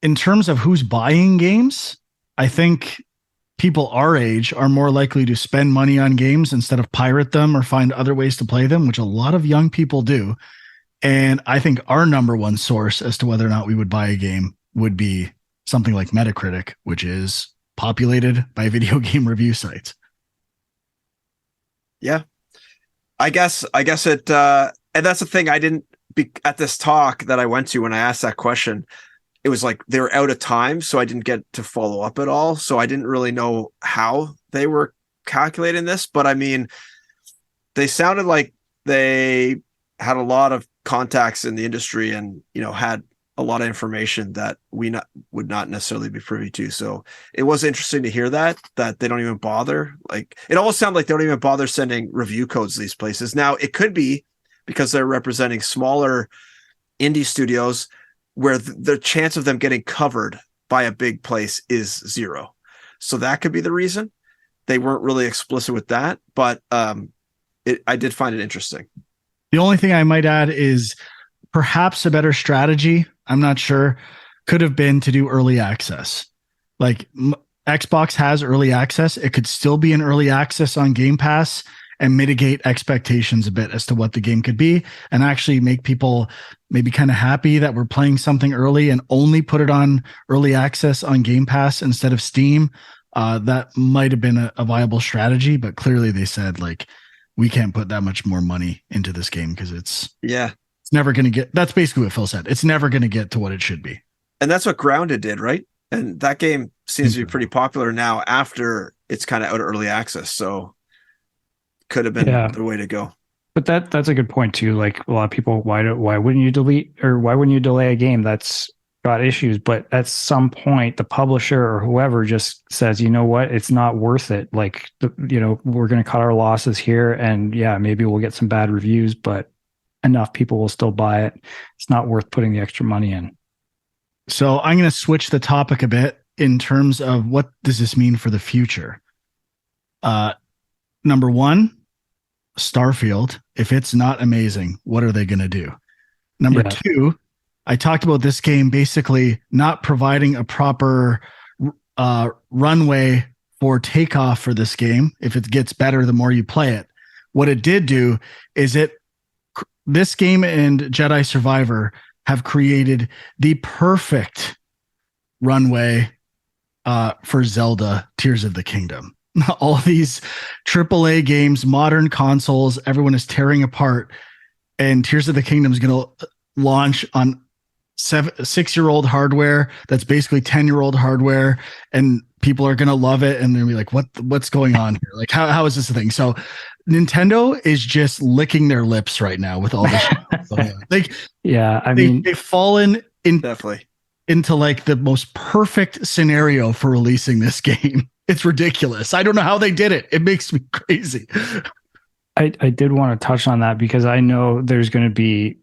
in terms of who's buying games, I think people our age are more likely to spend money on games instead of pirate them or find other ways to play them, which a lot of young people do. And I think our number one source as to whether or not we would buy a game would be something like Metacritic, which is populated by video game review sites. Yeah, I guess it, and that's the thing. I didn't at this talk that I went to when I asked that question, it was like they were out of time, so I didn't get to follow up at all. So I didn't really know how they were calculating this, but I mean, they sounded like they had a lot of contacts in the industry and, had a lot of information that we would not necessarily be privy to. So it was interesting to hear that they don't even bother. Like, it almost sounds like they don't even bother sending review codes to these places. Now, it could be because they're representing smaller indie studios where the chance of them getting covered by a big place is 0. So that could be the reason. They weren't really explicit with that, but I did find it interesting. The only thing I might add is perhaps a better strategy, I'm not sure, could have been to do early access. Like Xbox has early access, it could still be an early access on Game Pass and mitigate expectations a bit as to what the game could be, and actually make people maybe kind of happy that we're playing something early and only put it on early access on Game Pass instead of Steam. That might have been a viable strategy, but clearly they said, like, we can't put that much more money into this game because it's never going to get. That's basically what Phil said. It's never going to get to what it should be. And that's what Grounded did, right? And that game seems to be pretty popular now after it's kind of out of early access. So could have been the way to go. But that's a good point too. Like, a lot of people, why wouldn't you delete, or why wouldn't you delay a game that's got issues? But at some point, the publisher or whoever just says, you know what, it's not worth it. Like, we're going to cut our losses here, and maybe we'll get some bad reviews, but enough people will still buy it. It's not worth putting the extra money in. So I'm going to switch the topic a bit in terms of what does this mean for the future. Number one, Starfield. If it's not amazing, what are they going to do? Number two, I talked about this game basically not providing a proper runway for takeoff for this game. If it gets better, the more you play it. What it did do is this game and Jedi Survivor have created the perfect runway for Zelda Tears of the Kingdom. All these AAA games, modern consoles, everyone is tearing apart, and Tears of the Kingdom is going to launch on 6-year-old hardware that's basically 10-year-old hardware, and people are going to love it, and they're going to be like, what's going on here? Like, how is this a thing? So Nintendo is just licking their lips right now with all this. They've fallen definitely into like the most perfect scenario for releasing this game. It's ridiculous. I don't know how they did it. It makes me crazy. I did want to touch on that because I know there's going to be,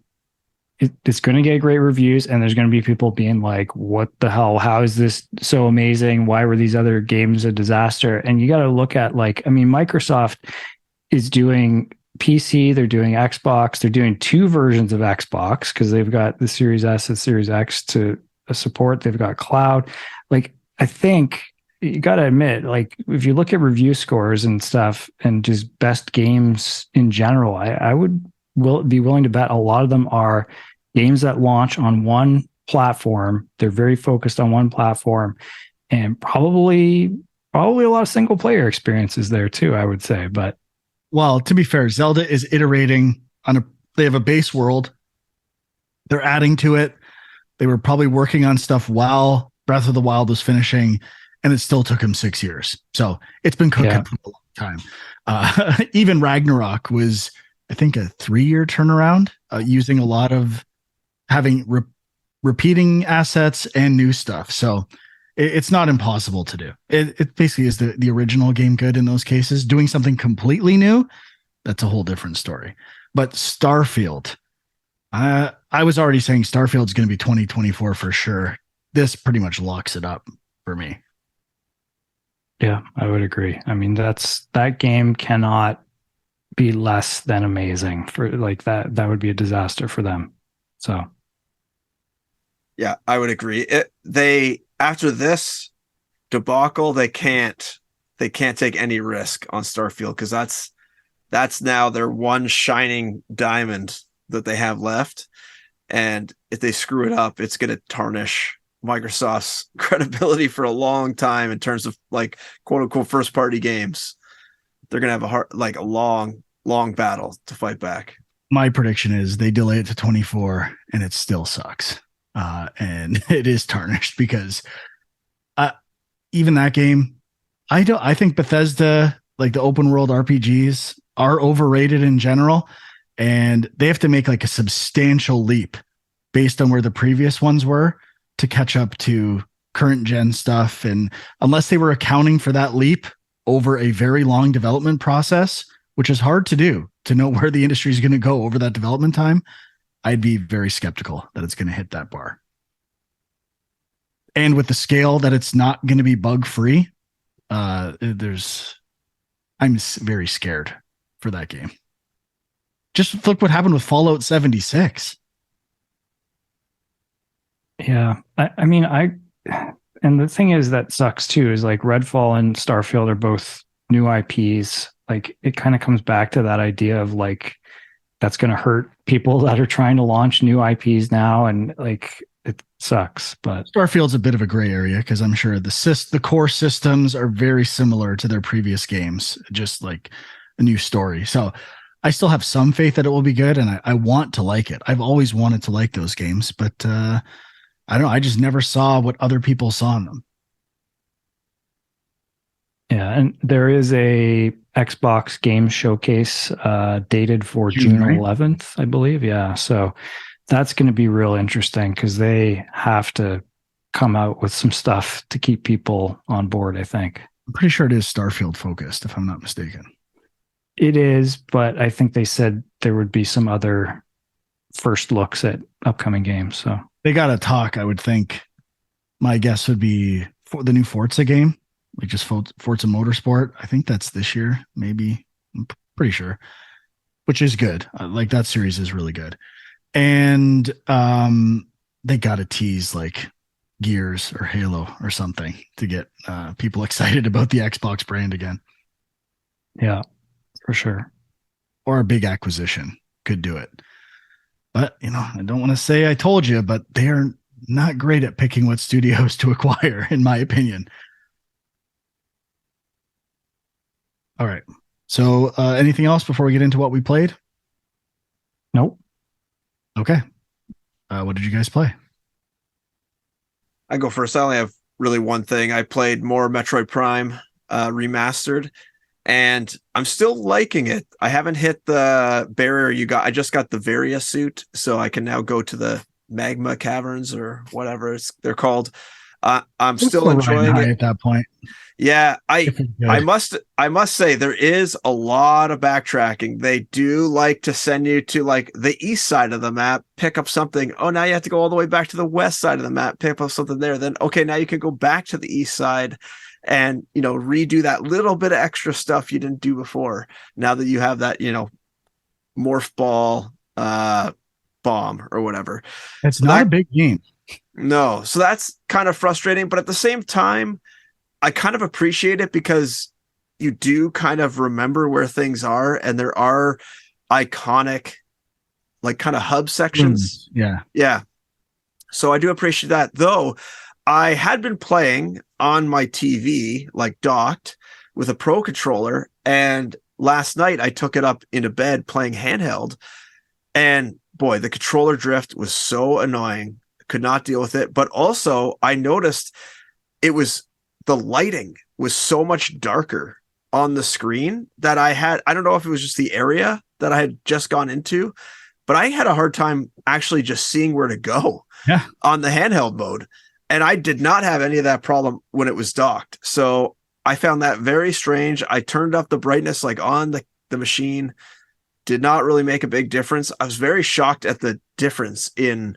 it's going to get great reviews, and there's going to be people being like, what the hell? How is this so amazing? Why were these other games a disaster? And you got to look at, like, I mean, Microsoft is doing PC, they're doing Xbox, they're doing 2 versions of Xbox because they've got the Series S and Series X to support. They've got cloud. Like, I think you got to admit, like, if you look at review scores and stuff and just best games in general, I would be willing to bet a lot of them are games that launch on one platform. They're very focused on one platform, and probably a lot of single player experiences there too, I would say. But well, to be fair, Zelda is iterating they have a base world. They're adding to it. They were probably working on stuff while Breath of the Wild was finishing, and it still took them 6 years. So it's been cooking for a long time. Even Ragnarok was, I think, a 3-year turnaround, using a lot of having repeating assets and new stuff. So it's not impossible to do. It basically is the original game good in those cases. Doing something completely new, that's a whole different story. But Starfield, I was already saying Starfield's going to be 2024 for sure. This pretty much locks it up for me. Yeah, I would agree. I mean, that game cannot be less than amazing. For like that would be a disaster for them. So yeah, I would agree. After this debacle, they can't take any risk on Starfield, because that's now their one shining diamond that they have left. And if they screw it up, it's going to tarnish Microsoft's credibility for a long time in terms of, like, quote unquote first party games. They're going to have a long battle to fight back. My prediction is they delay it to 24 and it still sucks. And it is tarnished because even that game, I think Bethesda, like the open world RPGs, are overrated in general, and they have to make like a substantial leap based on where the previous ones were to catch up to current gen stuff. And unless they were accounting for that leap over a very long development process, which is hard to do, to know where the industry is going to go over that development time, I'd be very skeptical that it's going to hit that bar. And with the scale that it's not going to be bug free, I'm very scared for that game. Just look what happened with Fallout 76. Yeah, I mean, And the thing is that sucks too, is like Redfall and Starfield are both new IPs. Like it kind of comes back to that idea of like that's going to hurt people that are trying to launch new IPs now, and like it sucks. But Starfield's a bit of a gray area because I'm sure the core systems are very similar to their previous games, just like a new story. So I still have some faith that it will be good, and I want to like it. I've always wanted to like those games, but I don't know. I just never saw what other people saw in them. yeah, and there is a Xbox game showcase dated for June Right? 11th, I believe. Yeah, so that's going to be real interesting because they have to come out with some stuff to keep people on board, I think. I'm pretty sure it is Starfield focused, if I'm not mistaken. It is, but I think they said there would be some other first looks at upcoming games. So They got to talk, I would think. My guess would be for the new Forza game, like just Forza Motorsport. I think that's this year, maybe. I'm pretty sure, which is good. Like that series is really good. And they got to tease like Gears or Halo or something to get people excited about the Xbox brand again. yeah, for sure. Or a big acquisition could do it. But, I don't want to say I told you, but they are not great at picking what studios to acquire, in my opinion. All right. So anything else before we get into what we played? Nope. Okay. What did you guys play? I go first. I only have really one thing. I played more Metroid Prime Remastered, and I'm still liking it. I haven't hit the barrier you got. I just got the Varia suit, so I can now go to the magma caverns or whatever they're called. I'm still enjoying it at that point. Yeah, I must say there is a lot of backtracking. They do like to send you to like the east side of the map, pick up something. Oh, now you have to go all the way back to the west side of the map, pick up something there. Then okay, now you can go back to the east side and redo that little bit of extra stuff you didn't do before. Now that you have that, morph ball bomb or whatever. It's not a big game. No, so that's kind of frustrating, but at the same time I kind of appreciate it because you do kind of remember where things are, and there are iconic, like kind of hub sections. Yeah. Yeah. So I do appreciate that. Though I had been playing on my TV, like docked with a Pro controller, and last night I took it up into bed playing handheld, and boy, the controller drift was so annoying. I could not deal with it. But also I noticed the lighting was so much darker on the screen that I don't know if it was just the area that I had just gone into, but I had a hard time actually just seeing where to go on the handheld mode. And I did not have any of that problem when it was docked. So I found that very strange. I turned up the brightness like on the machine, did not really make a big difference. I was very shocked at the difference in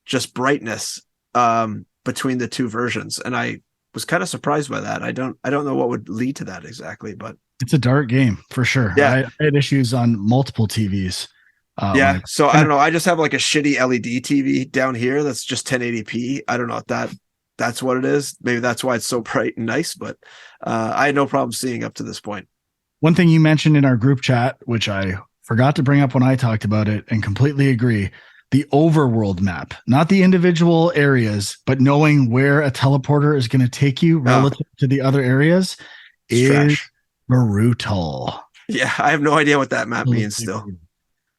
just brightness between the two versions. And I was kind of surprised by that. I don't know what would lead to that exactly, but it's a dark game for sure. Yeah. I had issues on multiple TVs. So I don't know. I just have like a shitty LED TV down here that's just 1080p. I don't know if that's what it is. Maybe that's why it's so bright and nice, but I had no problem seeing up to this point. One thing you mentioned in our group chat, which I forgot to bring up when I talked about it and completely agree, the overworld map, not the individual areas, but knowing where a teleporter is going to take you relative to the other areas is trash. Brutal. Yeah, I have no idea what that map means still.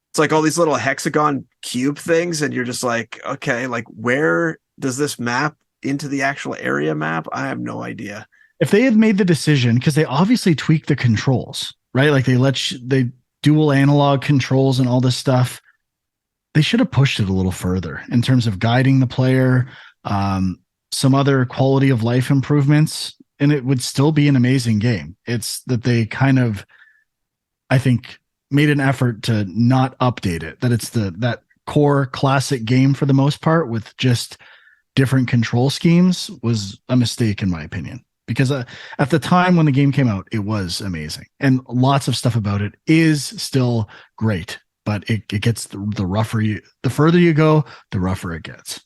It's like all these little hexagon cube things, and you're just like, okay, like where does this map into the actual area map? I have no idea. If they had made the decision, because they obviously tweak the controls, right? Like they dual analog controls and all this stuff. They should have pushed it a little further in terms of guiding the player, some other quality of life improvements, and it would still be an amazing game. It's that they kind of, I think, made an effort to not update it, that it's that core classic game for the most part with just different control schemes was a mistake in my opinion. Because at the time when the game came out, it was amazing. And lots of stuff about it is still great. But it gets the rougher the further you go, the rougher it gets.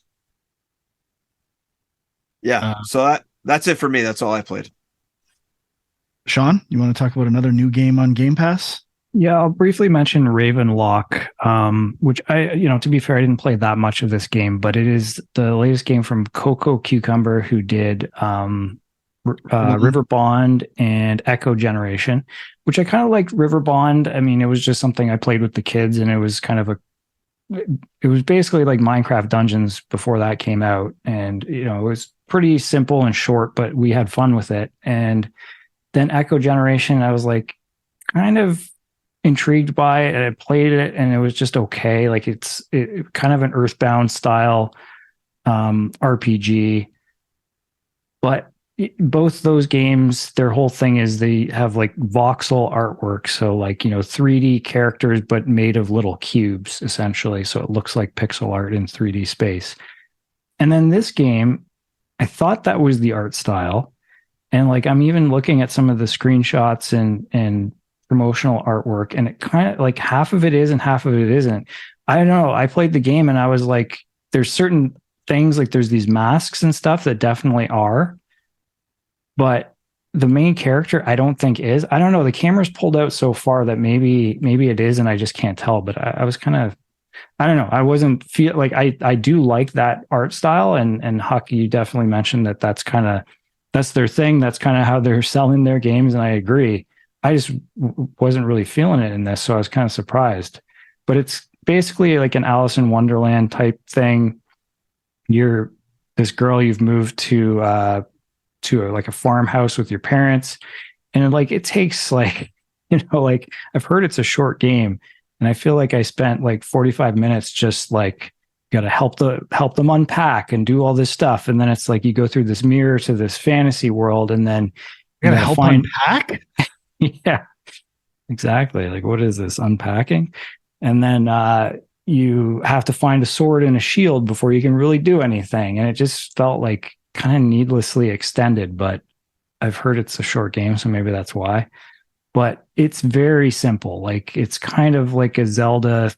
Yeah. Uh, So that's it for me. That's all I played. Sean, you want to talk about another new game on Game Pass? Yeah, I'll briefly mention Ravenlok, which to be fair, I didn't play that much of this game, but it is the latest game from Coco Cucumber, who did River Bond and Echo Generation, which I kind of liked. River Bond, I mean, it was just something I played with the kids, and it was it was basically like Minecraft Dungeons before that came out, and it was pretty simple and short, but we had fun with it. And then Echo Generation, I was like kind of intrigued by it, and I played it, and it was just okay. Like it's kind of an Earthbound style RPG, but both those games, their whole thing is they have like voxel artwork, so like 3D characters but made of little cubes essentially, so it looks like pixel art in 3D space. And then this game, I thought that was the art style, and like I'm even looking at some of the screenshots and promotional artwork, and it kind of like half of it is and half of it isn't. I don't know. I played the game and I was like, there's certain things, like there's these masks and stuff that definitely are, but the main character I don't think is. I don't know. The camera's pulled out so far that maybe it is, and I just can't tell. But I was kind of, I don't know. I wasn't feel like I do like that art style, and Huck, you definitely mentioned that's their thing. That's kind of how they're selling their games, and I agree. I just wasn't really feeling it in this, so I was kind of surprised. But it's basically like an Alice in Wonderland type thing. You're this girl, you've moved to like a farmhouse with your parents, and like it takes like like I've heard it's a short game, and I feel like I spent like 45 minutes just like got to help them unpack and do all this stuff, and then it's like you go through this mirror to this fantasy world, and then You gotta help unpack. Yeah, exactly. Like, what is this unpacking? And then you have to find a sword and a shield before you can really do anything. And it just felt like kind of needlessly extended, but I've heard it's a short game, so maybe that's why. But it's very simple. Like, it's kind of like a Zelda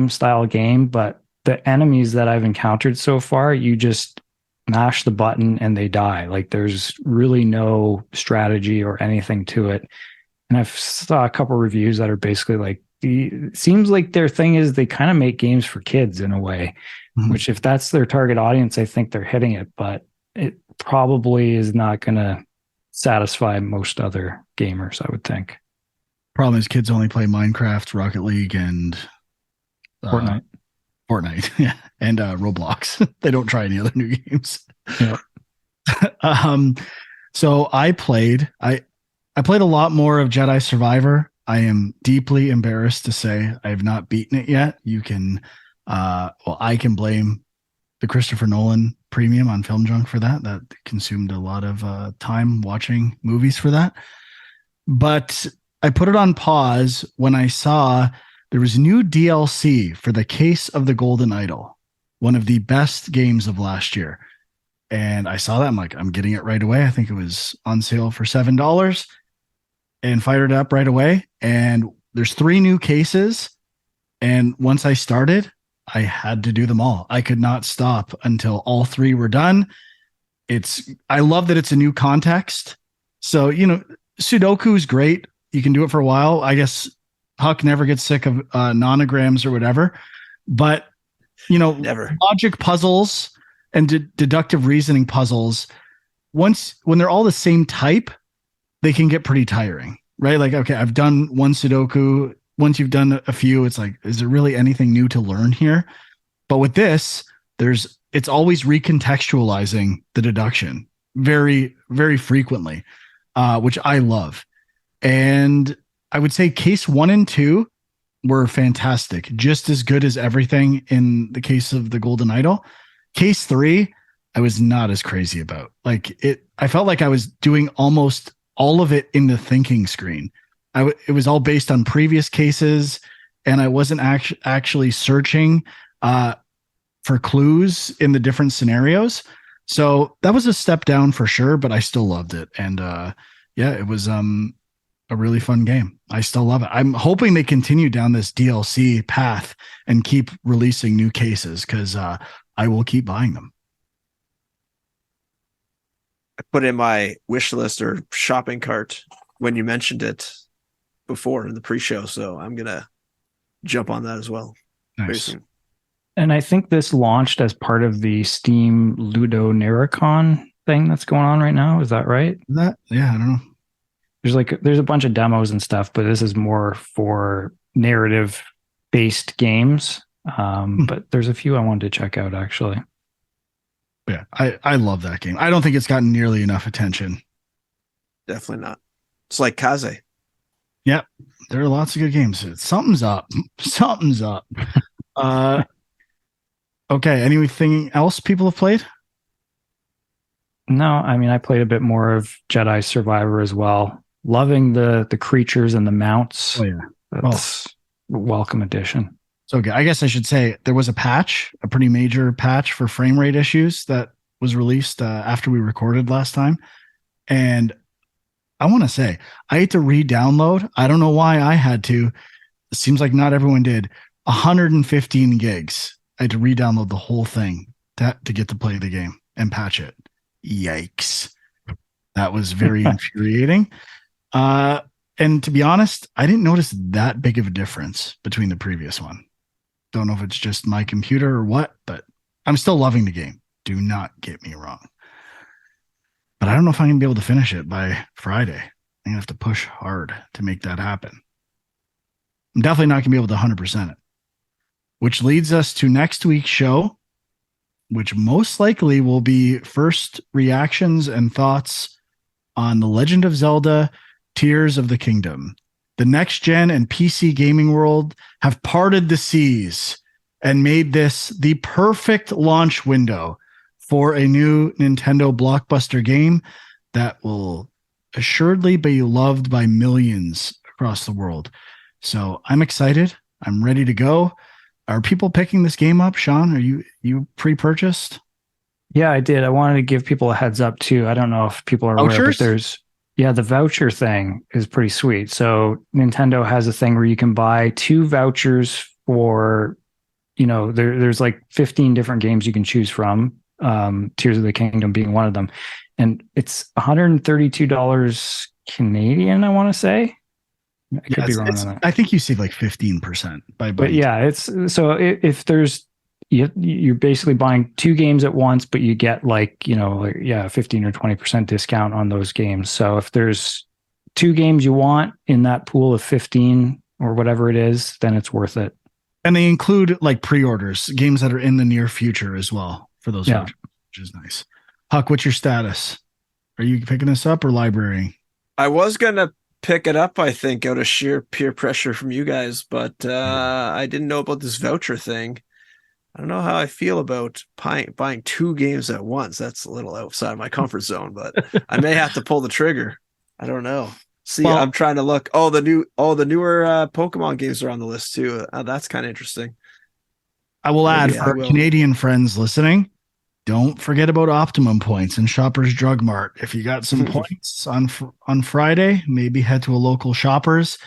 style game, but the enemies that I've encountered so far, you just mash the button and they die. Like there's really no strategy or anything to it. And I've saw a couple reviews that are basically like, it seems like their thing is they kind of make games for kids in a way, which if that's their target audience, I think they're hitting it, but it probably is not going to satisfy most other gamers, I would think. Problem is kids only play Minecraft, Rocket League, and Fortnite, yeah, and Roblox. They don't try any other new games. Yeah. So I played a lot more of Jedi Survivor. I am deeply embarrassed to say I have not beaten it yet. You can, I can blame the Christopher Nolan premium on Film Junk for that. That consumed a lot of time watching movies for that. But I put it on pause when I saw there was new DLC for the Case of the Golden Idol, one of the best games of last year. And I saw that. I'm like, I'm getting it right away. I think it was on sale for $7 and fired it up right away. And there's 3 new cases. And once I started, I had to do them all. I could not stop until all 3 were done. I love that it's a new context. So, Sudoku is great. You can do it for a while. I guess Huck never gets sick of nonograms or whatever, but Never. Logic puzzles and deductive reasoning puzzles, when they're all the same type, they can get pretty tiring, right? Like, okay, I've done one Sudoku. Once you've done a few, it's like, is there really anything new to learn here? But with this, it's always recontextualizing the deduction very, very frequently, which I love. And I would say case 1 and 2 were fantastic, just as good as everything in the Case of the Golden Idol. Case 3, I was not as crazy about. Like I felt like I was doing almost all of it in the thinking screen. It was all based on previous cases, and I wasn't actually searching for clues in the different scenarios. So that was a step down for sure, but I still loved it. And it was a really fun game. I still love it. I'm hoping they continue down this DLC path and keep releasing new cases, because I will keep buying them. put in my wish list or shopping cart when you mentioned it before in the pre-show. So I'm gonna jump on that as well. Very Nice. soon. And I think this launched as part of the Steam Ludo Narracon thing that's going on right now. Is that right? Yeah, I don't know. There's a bunch of demos and stuff, but this is more for narrative based games. But there's a few I wanted to check out actually. Yeah, I love that game. I don't think it's gotten nearly enough attention. Definitely not. It's like Kaze. Yep, there are lots of good games. Something's up. Something's up. Okay, anything else people have played? No, I mean I played a bit more of Jedi Survivor as well. Loving the creatures and the mounts. Oh yeah, That's a welcome addition. so good. I guess I should say there was a pretty major patch for frame rate issues that was released after we recorded last time, and I want to say I had to re-download. I don't know why I had to. It seems like not everyone did. 115 gigs. I had to re-download the whole thing to get to play the game and patch it. Yikes. That was very infuriating. And to be honest, I didn't notice that big of a difference between the previous one. Don't know if it's just my computer or what, but I'm still loving the game. Do not get me wrong. But I don't know if I'm going to be able to finish it by Friday. I'm going to have to push hard to make that happen. I'm definitely not going to be able to 100% it. Which leads us to next week's show, which most likely will be first reactions and thoughts on The Legend of Zelda Tears of the Kingdom. The next gen and PC gaming world have parted the seas and made this the perfect launch window for a new Nintendo blockbuster game that will assuredly be loved by millions across the world. So I'm excited. I'm ready to go. Are people picking this game up? Sean, are you pre-purchased? Yeah, I did. I wanted to give people a heads up too. I don't know if people are aware, but the voucher thing is pretty sweet. So Nintendo has a thing where you can buy 2 vouchers for, there's like 15 different games you can choose from. Tears of the Kingdom being one of them. And it's $132 Canadian, I want to say. I could be wrong on that. I think you save like 15% by buying. But yeah, it's so if there's you're basically buying 2 games at once, but you get 15 or 20% discount on those games. So if there's 2 games you want in that pool of 15 or whatever it is, then it's worth it. And they include like pre-orders, games that are in the near future as well for those vouchers, which is nice. Huck, what's your status? Are you picking this up or library? I was gonna pick it up, I think, out of sheer peer pressure from you guys, but I didn't know about this voucher thing. I don't know how I feel about buying 2 games at once. That's a little outside my comfort zone, but I may have to pull the trigger. I don't know. See, well, I'm trying to look. The newer Pokemon games are on the list too. That's kind of interesting. I will add for Canadian friends listening, don't forget about Optimum Points and Shoppers Drug Mart. If you got some points on Friday, maybe head to a local Shoppers.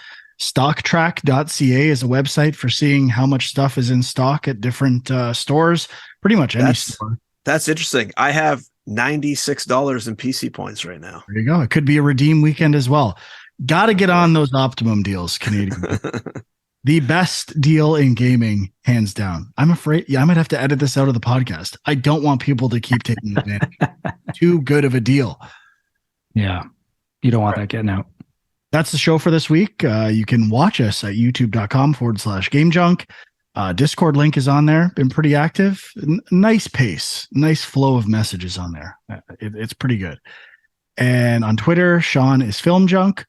Stocktrack.ca is a website for seeing how much stuff is in stock at different stores. Pretty much any store. That's interesting. I have $96 in PC points right now. There you go. It could be a redeem weekend as well. Got to get on those Optimum deals, Canadian. The best deal in gaming, hands down. I'm afraid, I might have to edit this out of the podcast. I don't want people to keep taking advantage. Too good of a deal. Yeah. You don't want that getting out. That's the show for this week. You can watch us at youtube.com/GameJunk. Discord link is on there. Been pretty active. Nice pace. Nice flow of messages on there. It's pretty good. And on Twitter, Sean is Film Junk.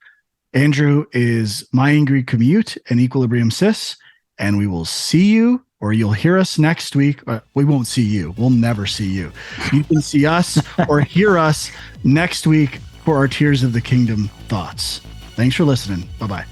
Andrew is My Angry Commute and Equilibrium Sis. And we will see you, or you'll hear us next week. We won't see you. We'll never see you. You can see us or hear us next week for our Tears of the Kingdom thoughts. Thanks for listening. Bye-bye.